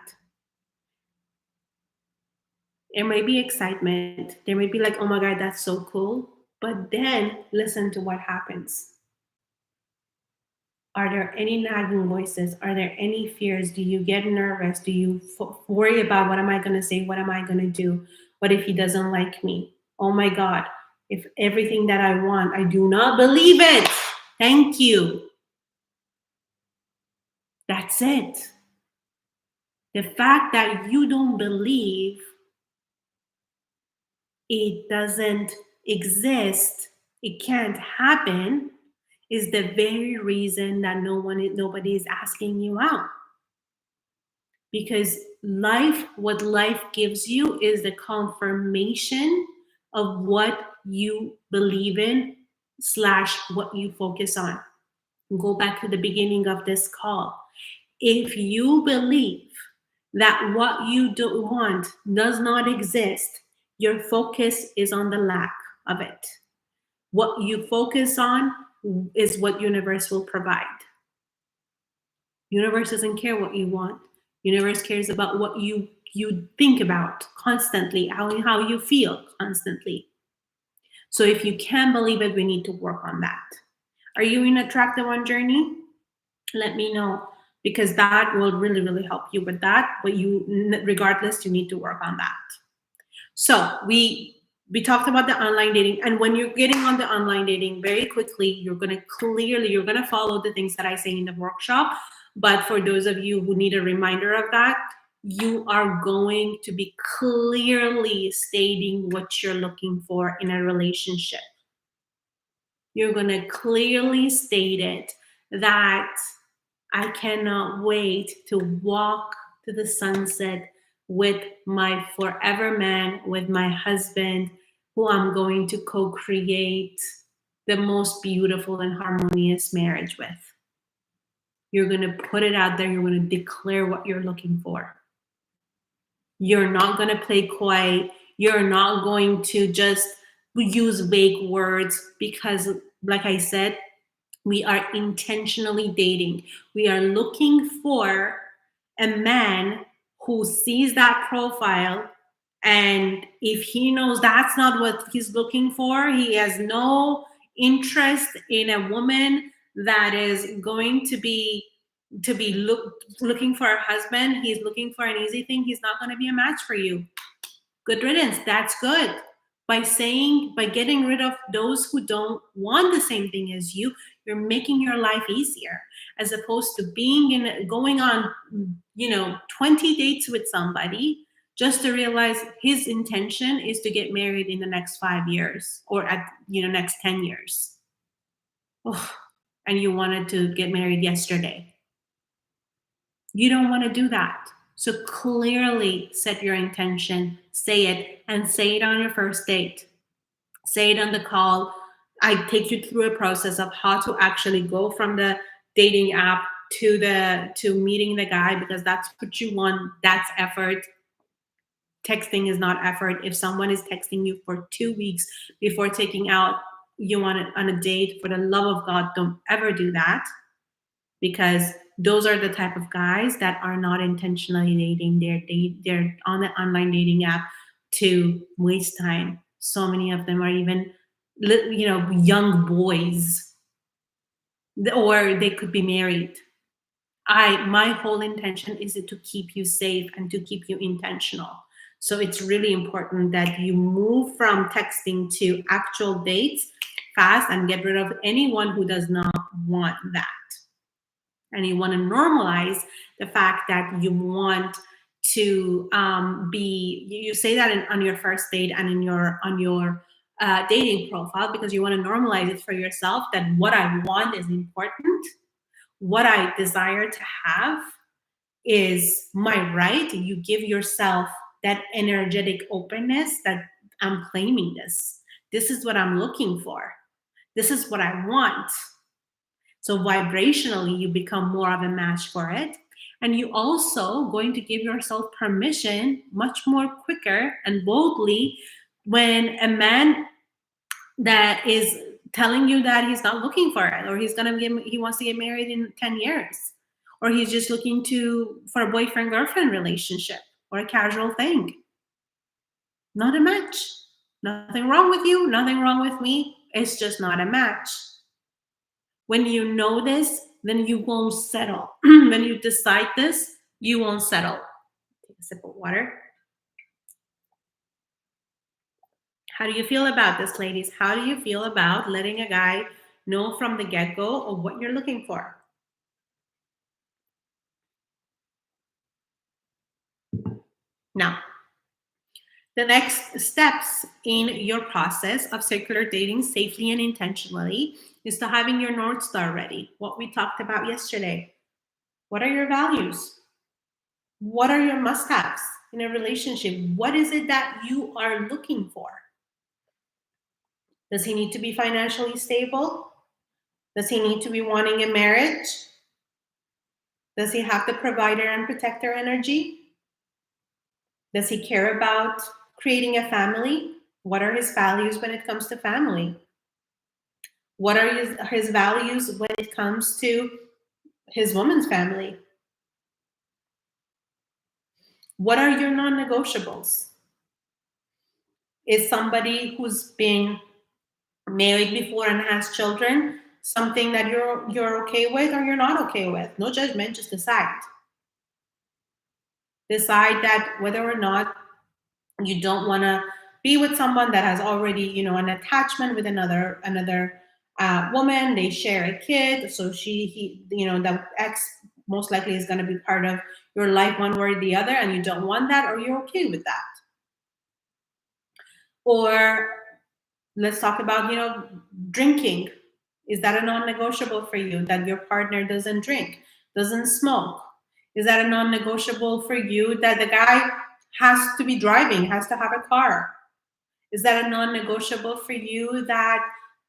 There may be excitement. There may be like, oh my God, that's so cool. But then listen to what happens. Are there any nagging voices? Are there any fears? Do you get nervous? Do you worry about what am I going to say? What am I going to do? What if he doesn't like me? Oh my God, if everything that I want, I do not believe it. Thank you. That's it. The fact that you don't believe it doesn't exist, it can't happen, is the very reason that nobody is asking you out. Because what life gives you is the confirmation of what you believe in / what you focus on. Go back to the beginning of this call. If you believe that what you do want does not exist, your focus is on the lack of it. What you focus on is what universe will provide. Universe doesn't care what you want. Universe cares about what you think about constantly, how you feel constantly. So if you can't believe it, we need to work on that. Are you in a track the one journey? Let me know, because that will really, really help you with that. But regardless, you need to work on that. So we talked about the online dating, and when you're getting on the online dating, very quickly, you're gonna follow the things that I say in the workshop. But for those of you who need a reminder of that, you are going to be clearly stating what you're looking for in a relationship. You're going to clearly state it, that I cannot wait to walk to the sunset with my forever man, with my husband, who I'm going to co-create the most beautiful and harmonious marriage with. You're going to put it out there. You're going to declare what you're looking for. You're not going to play coy. You're not going to just use vague words because, like I said, we are intentionally dating. We are looking for a man who sees that profile. And if he knows that's not what he's looking for, he has no interest in a woman that is going to be looking for a husband. He's looking for an easy thing. He's not going to be a match for you. Good riddance. That's good. By getting rid of those who don't want the same thing as you, you're making your life easier, as opposed to going on 20 dates with somebody just to realize his intention is to get married in the next 5 years, or at next 10 years. Oh, and you wanted to get married yesterday. You don't want to do that. So clearly set your intention, say it, and say it on your first date. Say it on the call. I take you through a process of how to actually go from the dating app to meeting the guy, because that's what you want. That's effort. Texting is not effort. If someone is texting you for 2 weeks before taking out you on a date, for the love of God, don't ever do that, because those are the type of guys that are not intentionally dating. They're on the online dating app to waste time. So many of them are even young boys, or they could be married. My whole intention is to keep you safe and to keep you intentional. So it's really important that you move from texting to actual dates fast and get rid of anyone who does not want that. And you want to normalize the fact that you want to you say that on your first date and on your dating profile, because you want to normalize it for yourself, that what I want is important, what I desire to have is my right. You give yourself that energetic openness that I'm claiming this is what I'm looking for, this is what I want. So vibrationally, you become more of a match for it. And you also going to give yourself permission much more quicker and boldly when a man that is telling you that he's not looking for it, or he wants to get married in 10 years, or he's just looking for a boyfriend girlfriend relationship or a casual thing. Not a match. Nothing wrong with you, nothing wrong with me. It's just not a match. When you know this, then you won't settle. When you decide this, you won't settle. Take a sip of water. How do you feel about this, ladies? How do you feel about letting a guy know from the get-go of what you're looking for? Now, the next steps in your process of circular dating safely and intentionally is to having your North Star ready. What we talked about yesterday. What are your values? What are your must-haves in a relationship? What is it that you are looking for? Does he need to be financially stable? Does he need to be wanting a marriage? Does he have the provider and protector energy? Does he care about creating a family? What are his values when it comes to family? What are his values when it comes to his woman's family? What are your non-negotiables? Is somebody who's been married before and has children something that you're okay with or you're not okay with? No judgment, just decide. Decide that whether or not you don't want to be with someone that has already an attachment with another woman. They share a kid, so the ex most likely is going to be part of your life one way or the other, and you don't want that, or you're okay with that. Or let's talk about drinking. Is that a non-negotiable for you, that your partner doesn't drink, doesn't smoke? Is that a non-negotiable for you that the guy has to be driving, has to have a car? Is that a non-negotiable for you that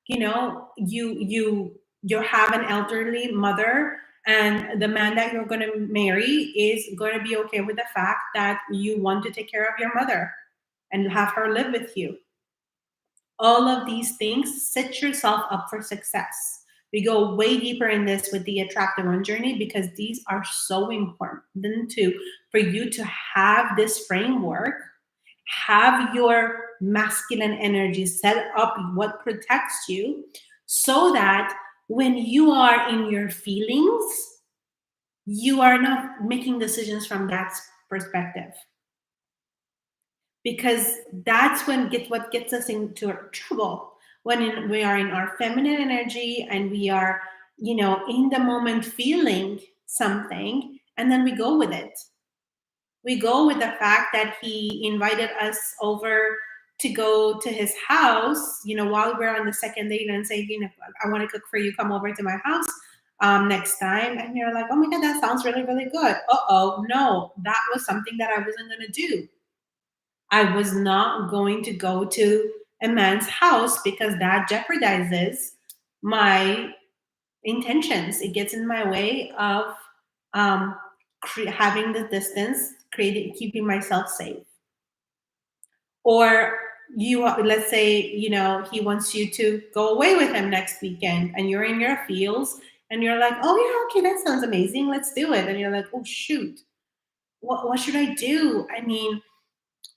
you have an elderly mother and the man that you're going to marry is going to be okay with the fact that you want to take care of your mother and have her live with you? All of these things set yourself up for success. We go way deeper in this with the attractive one journey because these are so important to for you to have this framework, have your masculine energy set up what protects you, so that when you are in your feelings, you are not making decisions from that perspective, because that's what gets us into trouble. We are in our feminine energy and we are in the moment feeling something, and then we go with it. We go with the fact that he invited us over to go to his house, while we're on the second date, and say, I want to cook for you, come over to my house next time. And you're like, oh my God, that sounds really, really good. Uh-oh, no, that was something that I wasn't going to do. I was not going to go to a man's house because that jeopardizes my intentions. It gets in my way of um, having the distance, keeping myself safe. Or let's say, he wants you to go away with him next weekend, and you're in your feels, and you're like, oh yeah, okay, that sounds amazing. Let's do it. And you're like, oh shoot, what should I do? I mean,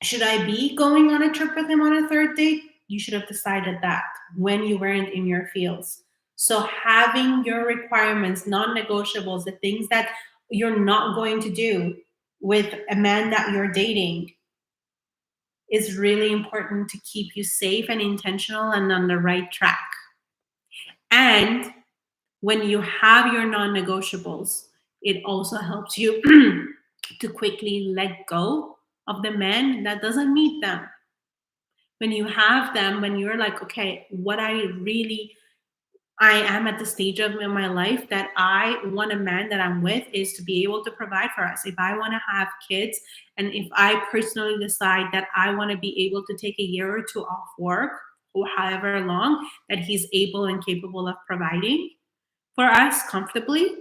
should I be going on a trip with him on a third date? You should have decided that when you weren't in your fields. So having your requirements, non-negotiables, the things that you're not going to do with a man that you're dating, is really important to keep you safe and intentional and on the right track. And when you have your non-negotiables, it also helps you to quickly let go of the man that doesn't meet them. When you have them, when you're like, okay, I am at the stage of in my life that I want a man that I'm with is to be able to provide for us. If I want to have kids, and if I personally decide that I want to be able to take a year or two off work, or however long that he's able and capable of providing for us comfortably,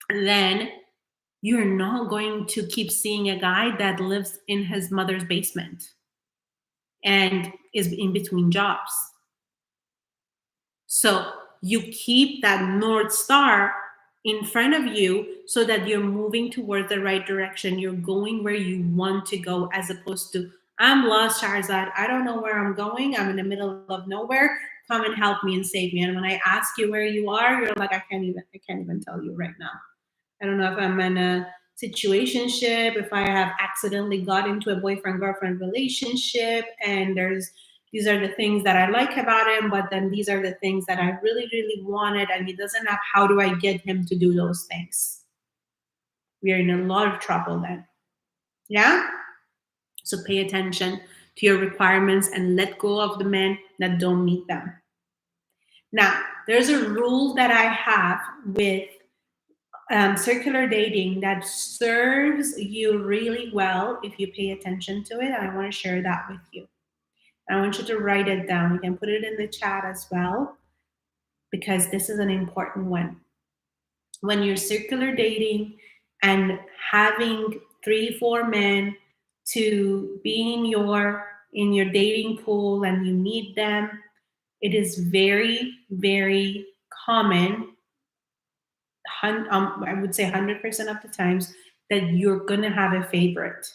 then you're not going to keep seeing a guy that lives in his mother's basement and is in between jobs. So you keep that North Star in front of you so that you're moving towards the right direction. You're going where you want to go, as opposed to, I'm lost, Charizard. I don't know where I'm going. I'm in the middle of nowhere. Come and help me and save me. And when I ask you where you are, you're like, I can't even tell you right now. I don't know if I'm in a situationship, if I have accidentally got into a boyfriend girlfriend relationship, and these are the things that I like about him, but then these are the things that I really, really wanted, and he doesn't have. How do I get him to do those things? We are in a lot of trouble then. Yeah? So pay attention to your requirements and let go of the men that don't meet them. Now, there's a rule that I have with circular dating that serves you really well if you pay attention to it. And I want to share that with you. I want you to write it down. You can put it in the chat as well, because this is an important one. When you're circular dating and having 3-4 men to be in your dating pool and you meet them, it is very, very common. I would say 100% of the times that you're gonna have a favorite.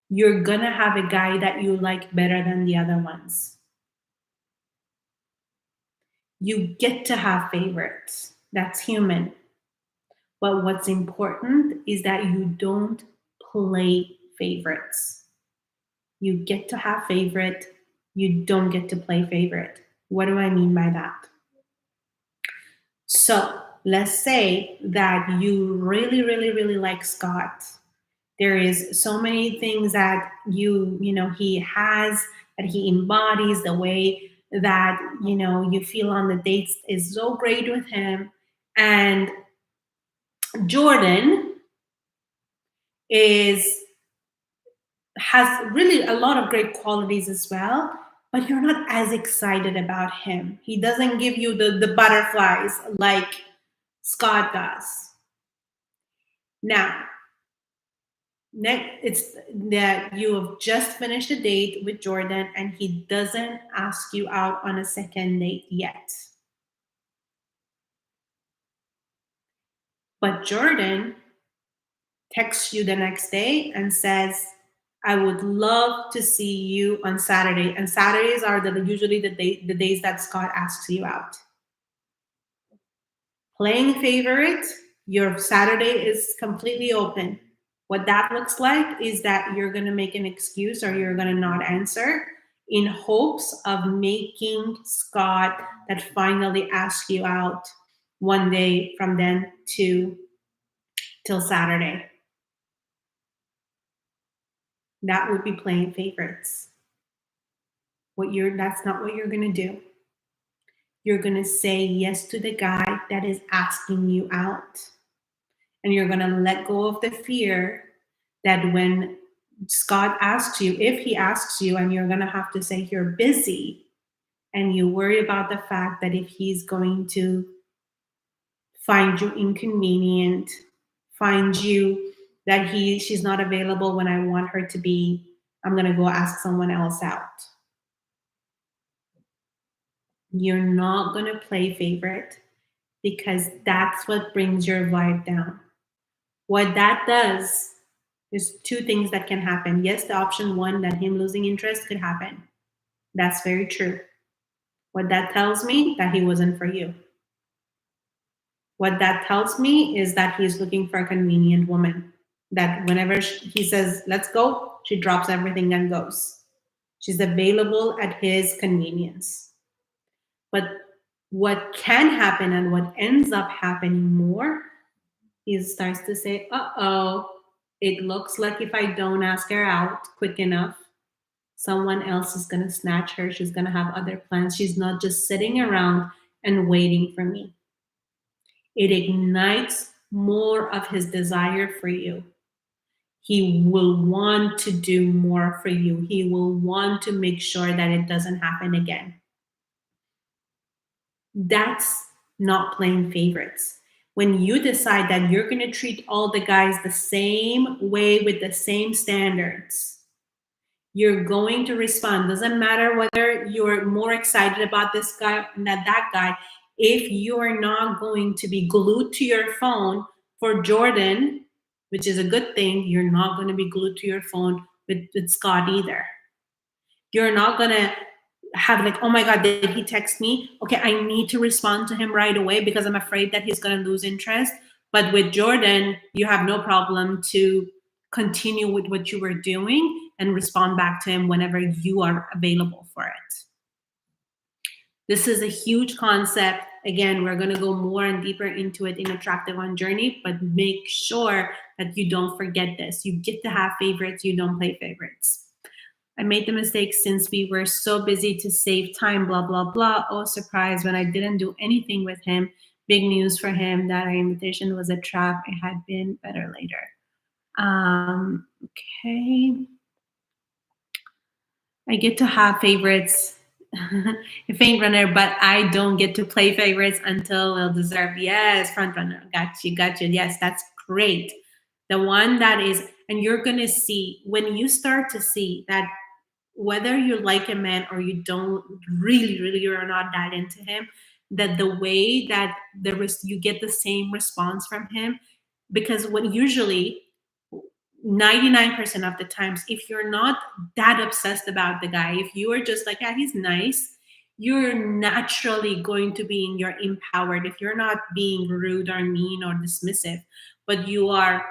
You're gonna have a guy that you like better than the other ones. You get to have favorites. That's human. But what's important is that you don't play favorites. You get to have favorite. You don't get to play favorite. What do I mean by that? So let's say that you really, really, really like Scott. There is so many things that he has, that he embodies, the way that you feel on the dates is so great with him. And Jordan is has really a lot of great qualities as well, but you're not as excited about him. He doesn't give you the butterflies like Scott does. Now, next, it's that you have just finished a date with Jordan and he doesn't ask you out on a second date yet. But Jordan texts you the next day and says, I would love to see you on Saturday. And Saturdays are usually the days that Scott asks you out. Playing favorite, your Saturday is completely open. What that looks like is that you're going to make an excuse or you're going to not answer in hopes of making Scott that finally asks you out one day from then to till Saturday. That would be playing favorites. That's not what you're going to do. You're going to say yes to the guy that is asking you out. And you're going to let go of the fear that when Scott asks you, if he asks you, and you're going to have to say you're busy, and you worry about the fact that if he's going to find you inconvenient, find you that she's not available when I want her to be, I'm going to go ask someone else out. You're not going to play favorite because that's what brings your vibe down. What that does is two things that can happen. Yes, the option one, that him losing interest, could happen. That's very true. What that tells me, that he wasn't for you. What that tells me is that he's looking for a convenient woman. That whenever he says, let's go, she drops everything and goes. She's available at his convenience. But what can happen and what ends up happening more, he starts to say, uh-oh, it looks like if I don't ask her out quick enough, someone else is going to snatch her. She's going to have other plans. She's not just sitting around and waiting for me. It ignites more of his desire for you. He will want to do more for you. He will want to make sure that it doesn't happen again. That's not playing favorites. When you decide that you're going to treat all the guys the same way with the same standards, you're going to respond. Doesn't matter whether you're more excited about this guy than that guy. If you're not going to be glued to your phone for Jordan, which is a good thing, you're not going to be glued to your phone with Scott either. You're not going to have like, oh my God, did he text me? Okay, I need to respond to him right away because I'm afraid that he's going to lose interest. But with Jordan, you have no problem to continue with what you were doing and respond back to him whenever you are available for it. This is a huge concept. Again, we're going to go more and deeper into it in Attractive on Journey, but make sure that you don't forget this. You get to have favorites, you don't play favorites. I made the mistake since we were so busy to save time, blah, blah, blah. Oh, surprise, when I didn't do anything with him. Big news for him that our invitation was a trap. It had been better later. Okay. I get to have favorites, a faint runner, but I don't get to play favorites until they'll deserve. Yes, front runner. Got you. Yes, that's great. The one that is, and you're going to see when you start to see that whether you like a man or you don't really you're not that into him, that the way that you get the same response from him, because when usually 99% of the times, if you're not that obsessed about the guy, if you are just like, yeah, he's nice, you're naturally going to be you're empowered. If you're not being rude or mean or dismissive, but you are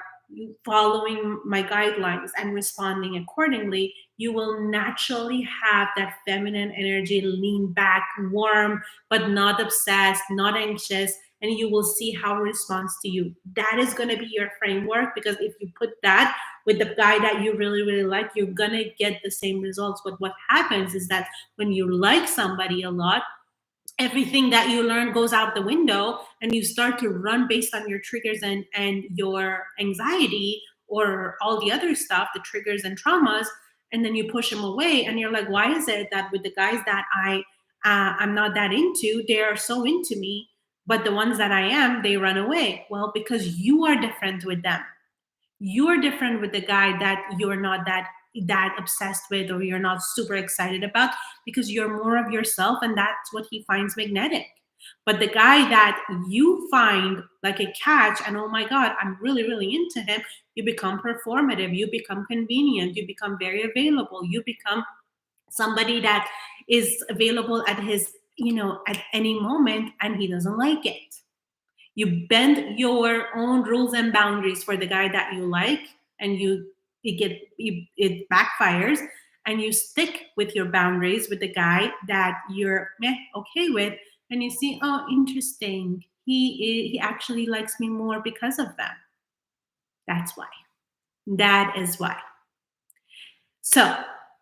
following my guidelines and responding accordingly, you will naturally have that feminine energy, lean back, warm, but not obsessed, not anxious, and you will see how he responds to you. That is going to be your framework, because if you put that with the guy that you really like, you're going to get the same results. But what happens is that when you like somebody a lot, everything that you learn goes out the window and you start to run based on your triggers and your anxiety or all the other stuff, the triggers and traumas, and then you push them away, and you're like, why is it that with the guys that I'm not that into, they are so into me, but the ones that I am, they run away? Well, because you are different with them. You're different with the guy that you're not that obsessed with, or you're not super excited about, because you're more of yourself, and that's what he finds magnetic. But the guy that you find like a catch, and oh my god, I'm really really into him, you become performative, you become convenient, you become very available, you become somebody that is available at his, at any moment, and he doesn't like it. You bend your own rules and boundaries for the guy that you like, and it backfires, and you stick with your boundaries with the guy that you're okay with, and you see, oh, interesting, he actually likes me more because of that. That's why. That is why. So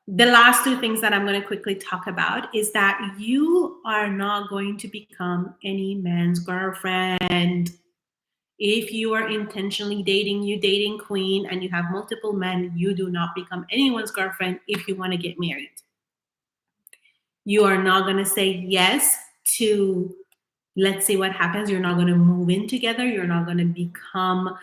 the last two things that I'm going to quickly talk about is that you are not going to become any man's girlfriend. If you are intentionally dating, you dating queen, and you have multiple men, you do not become anyone's girlfriend if you want to get married. You are not going to say yes to, let's see what happens. You're not going to move in together. You're not going to become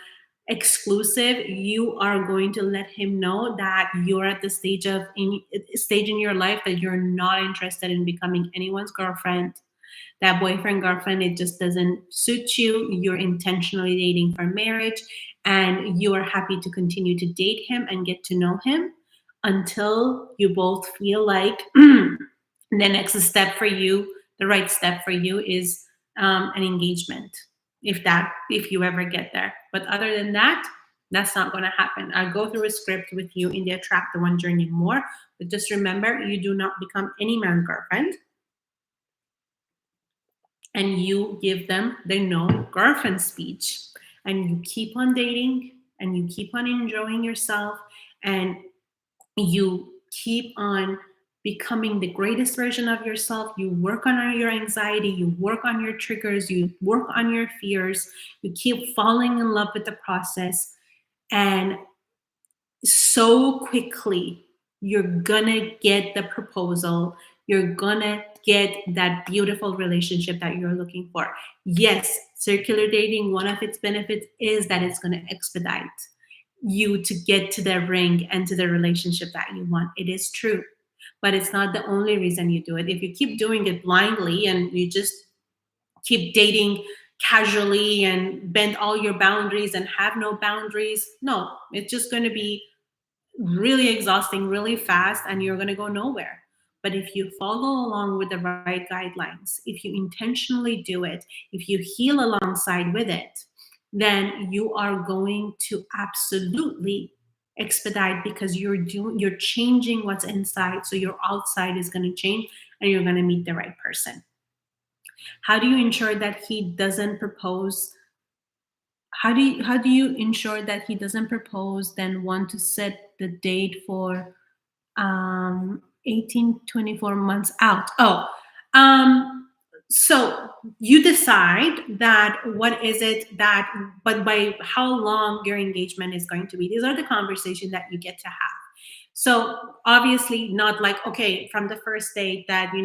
exclusive. You are going to let him know that you're at the stage in your life that you're not interested in becoming anyone's girlfriend. That boyfriend girlfriend, it just doesn't suit you. You're intentionally dating for marriage, and you are happy to continue to date him and get to know him until you both feel like the next step for you, the right step for you, is an engagement, if you ever get there. But other than that, that's not going to happen. I'll go through a script with you in the Attract the One journey more, but just remember, you do not become any man's girlfriend, and you give them the no girlfriend speech, and you keep on dating, and you keep on enjoying yourself, and you keep on becoming the greatest version of yourself. You work on your anxiety, you work on your triggers, you work on your fears, you keep falling in love with the process, and so quickly you're gonna get the proposal, you're gonna get that beautiful relationship that you're looking for. Yes, circular dating, one of its benefits is that it's going to expedite you to get to the ring and to the relationship that you want. It is true, but it's not the only reason you do it. If you keep doing it blindly and you just keep dating casually and bend all your boundaries and have no boundaries, no, it's just going to be really exhausting really fast, and you're going to go nowhere. But if you follow along with the right guidelines, if you intentionally do it, if you heal alongside with it, then you are going to absolutely expedite, because you're changing what's inside, so your outside is going to change, and you're going to meet the right person. How do you ensure that he doesn't propose? How do you ensure that he doesn't propose, then want to set the date for 18 24 months out? Um so you decide that what is it that, but by how long your engagement is going to be. These are the conversations that you get to have. So obviously not like, okay, from the first date that, we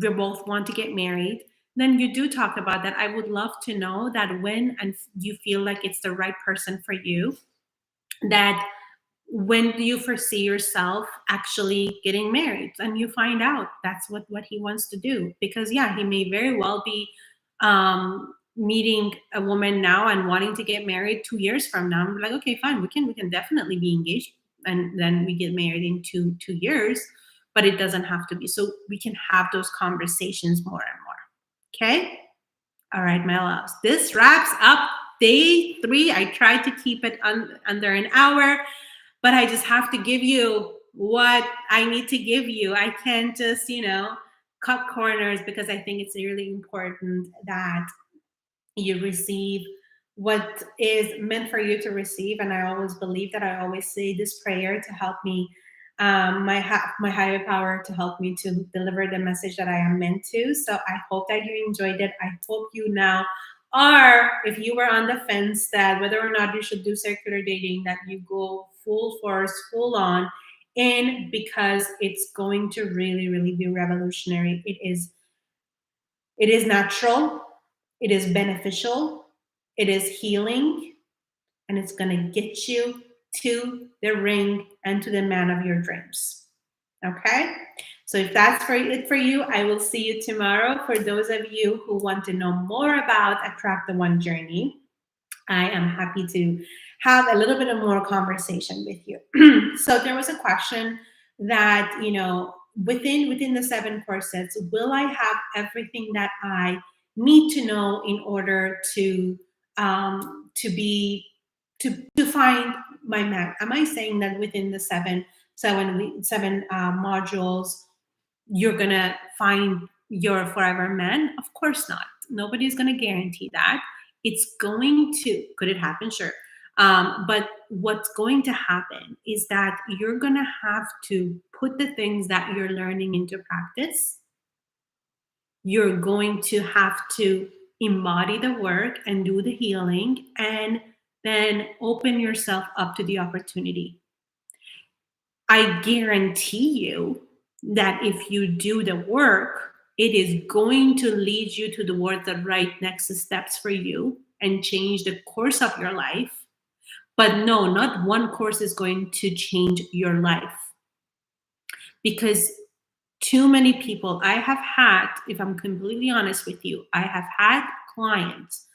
both want to get married. Then you do talk about that. I would love to know that when and you feel like it's the right person for you, that when do you foresee yourself actually getting married? And you find out that's what he wants to do. Because yeah, he may very well be meeting a woman now and wanting to get married 2 years from now. I'm like, okay, fine, we can definitely be engaged, and then we get married in two years. But it doesn't have to be. So we can have those conversations more and more. Okay. All right, my loves. This wraps up day 3. I tried to keep it under an hour, but I just have to give you what I need to give you. I can't just, cut corners, because I think it's really important that you receive what is meant for you to receive. And I always believe that. I always say this prayer to help me, my higher power, to help me to deliver the message that I am meant to. So I hope that you enjoyed it. I hope you now Or if you were on the fence that whether or not you should do circular dating, that you go full force, full on in, because it's going to really, really be revolutionary. It is natural, it is beneficial, it is healing, and it's going to get you to the ring and to the man of your dreams. Okay? So if that's it for you, I will see you tomorrow. For those of you who want to know more about Attract the One journey, I am happy to have a little bit of more conversation with you. So there was a question that, within the 7 courses, will I have everything that I need to know in order to be to find my man? Am I saying that within the seven modules you're gonna find your forever man? Of course not. Nobody's gonna guarantee that. It's going to, could it happen? Sure. But what's going to happen is that you're gonna have to put the things that you're learning into practice. You're going to have to embody the work and do the healing, and then open yourself up to the opportunity. I guarantee you that if you do the work, it is going to lead you towards the right next steps for you and change the course of your life. But no, not one course is going to change your life, because too many people I have had, if I'm completely honest with you, I have had clients,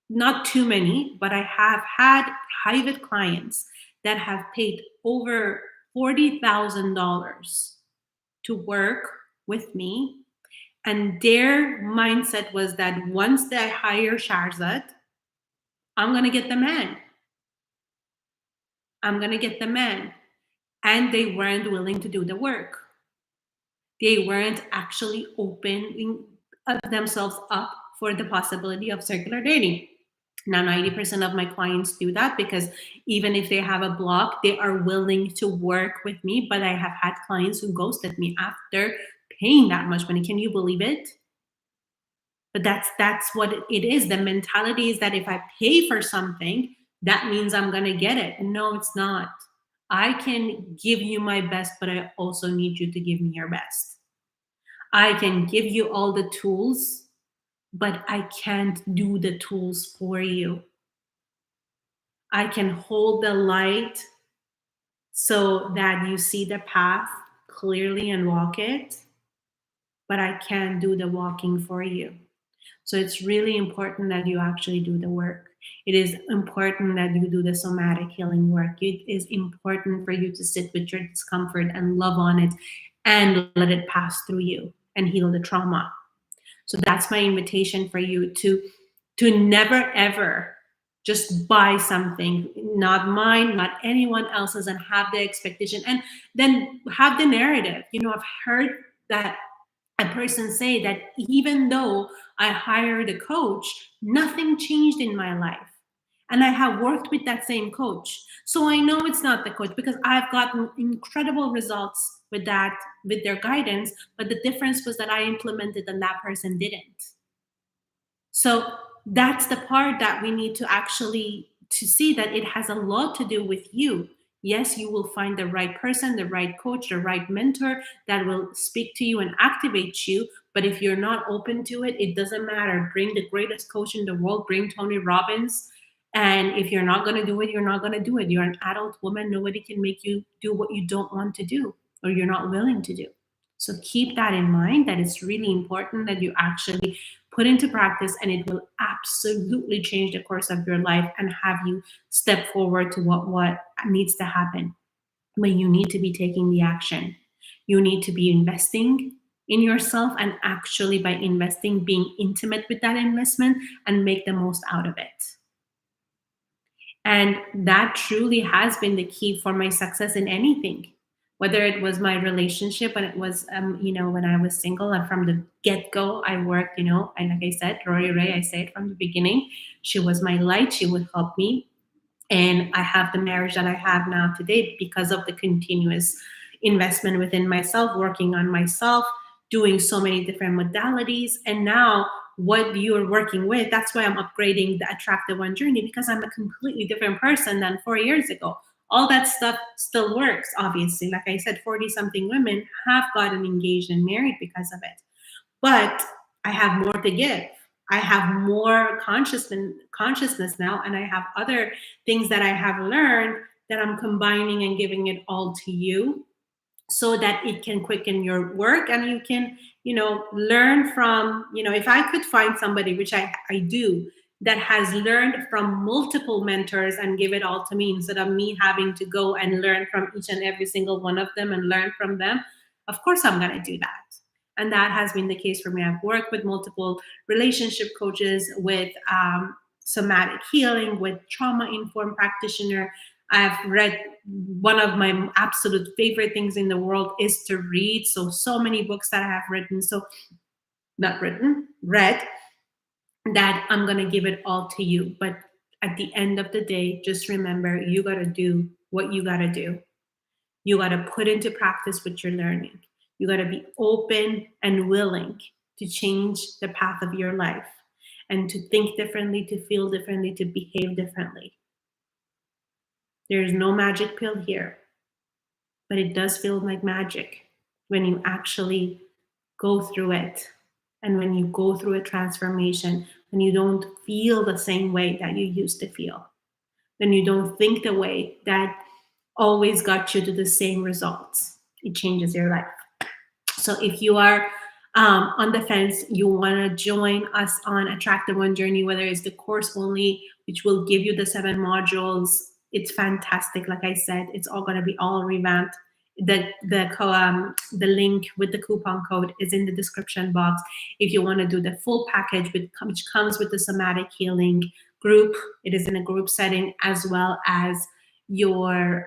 not too many, but I have had private clients that have paid over $40,000 to work with me. And their mindset was that once they hire Sharzad, I'm going to get the man. I'm going to get the man. And they weren't willing to do the work. They weren't actually opening themselves up for the possibility of circular dating. Now, 90% of my clients do that, because even if they have a block, they are willing to work with me. But I have had clients who ghosted me after paying that much money. Can you believe it? But that's what it is. The mentality is that if I pay for something, that means I'm going to get it. No, it's not. I can give you my best, but I also need you to give me your best. I can give you all the tools, but I can't do the tools for you. I can hold the light so that you see the path clearly and walk it, but I can't do the walking for you. So it's really important that you actually do the work. It is important that you do the somatic healing work. It is important for you to sit with your discomfort and love on it and let it pass through you and heal the trauma. So that's my invitation for you to never ever just buy something, not mine, not anyone else's, and have the expectation and then have the narrative. I've heard that a person say that even though I hired a coach, nothing changed in my life. And I have worked with that same coach. So I know it's not the coach, because I've gotten incredible results with their guidance. But the difference was that I implemented and that person didn't. So that's the part that we need to actually to see, that it has a lot to do with you. Yes, you will find the right person, the right coach, the right mentor that will speak to you and activate you. But if you're not open to it, it doesn't matter. Bring the greatest coach in the world, bring Tony Robbins. And if you're not going to do it, you're not going to do it. You're an adult woman. Nobody can make you do what you don't want to do or you're not willing to do. So keep that in mind, that it's really important that you actually put into practice, and it will absolutely change the course of your life and have you step forward to what needs to happen. But you need to be taking the action. You need to be investing in yourself, and actually by investing, being intimate with that investment and make the most out of it. And that truly has been the key for my success in anything, whether it was my relationship when it was, when I was single, and from the get-go, I worked, and like I said, Rory Ray, I say it from the beginning, she was my light. She would help me. And I have the marriage that I have now today because of the continuous investment within myself, working on myself, doing so many different modalities. And now what you're working with. That's why I'm upgrading the Attract the One journey, because I'm a completely different person than 4 years ago. All that stuff still works, obviously. Like I said, 40 something women have gotten engaged and married because of it. But I have more to give. I have more consciousness now, and I have other things that I have learned that I'm combining and giving it all to you, so that it can quicken your work, and you can, learn from, if I could find somebody, which I do, that has learned from multiple mentors and give it all to me, instead of me having to go and learn from each and every single one of them and learn from them, of course I'm going to do that. And that has been the case for me. I've worked with multiple relationship coaches, with somatic healing, with trauma informed practitioner. I've read, one of my absolute favorite things in the world is to read. So many books that I have written, read, that I'm going to give it all to you. But at the end of the day, just remember, you got to do what you got to do. You got to put into practice what you're learning. You got to be open and willing to change the path of your life, and to think differently, to feel differently, to behave differently. There's no magic pill here, but it does feel like magic when you actually go through it. And when you go through a transformation, when you don't feel the same way that you used to feel, when you don't think the way that always got you to the same results, it changes your life. So if you are on the fence, you want to join us on Attract the One journey, whether it's the course only, which will give you the 7 modules. It's fantastic. Like I said, it's all going to be all revamped. The link with the coupon code is in the description box. If you want to do the full package, which comes with the somatic healing group, it is in a group setting, as well as your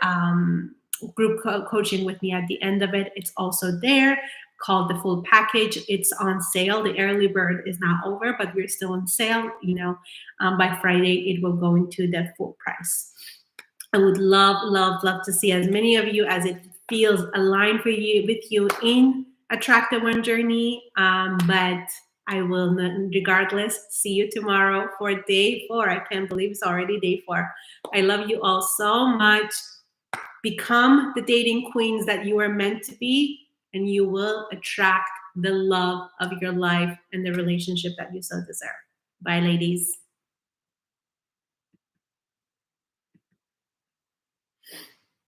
group coaching with me at the end of it. It's also there, called the full package. It's on sale. The early bird is not over, but we're still on sale. By Friday, it will go into the full price. I would love to see as many of you as it feels aligned with you in Attract the One journey. But I will, regardless, see you tomorrow for day 4. I can't believe it's already day 4. I love you all so much. Become the dating queens that you are meant to be, and you will attract the love of your life and the relationship that you so deserve. Bye, ladies.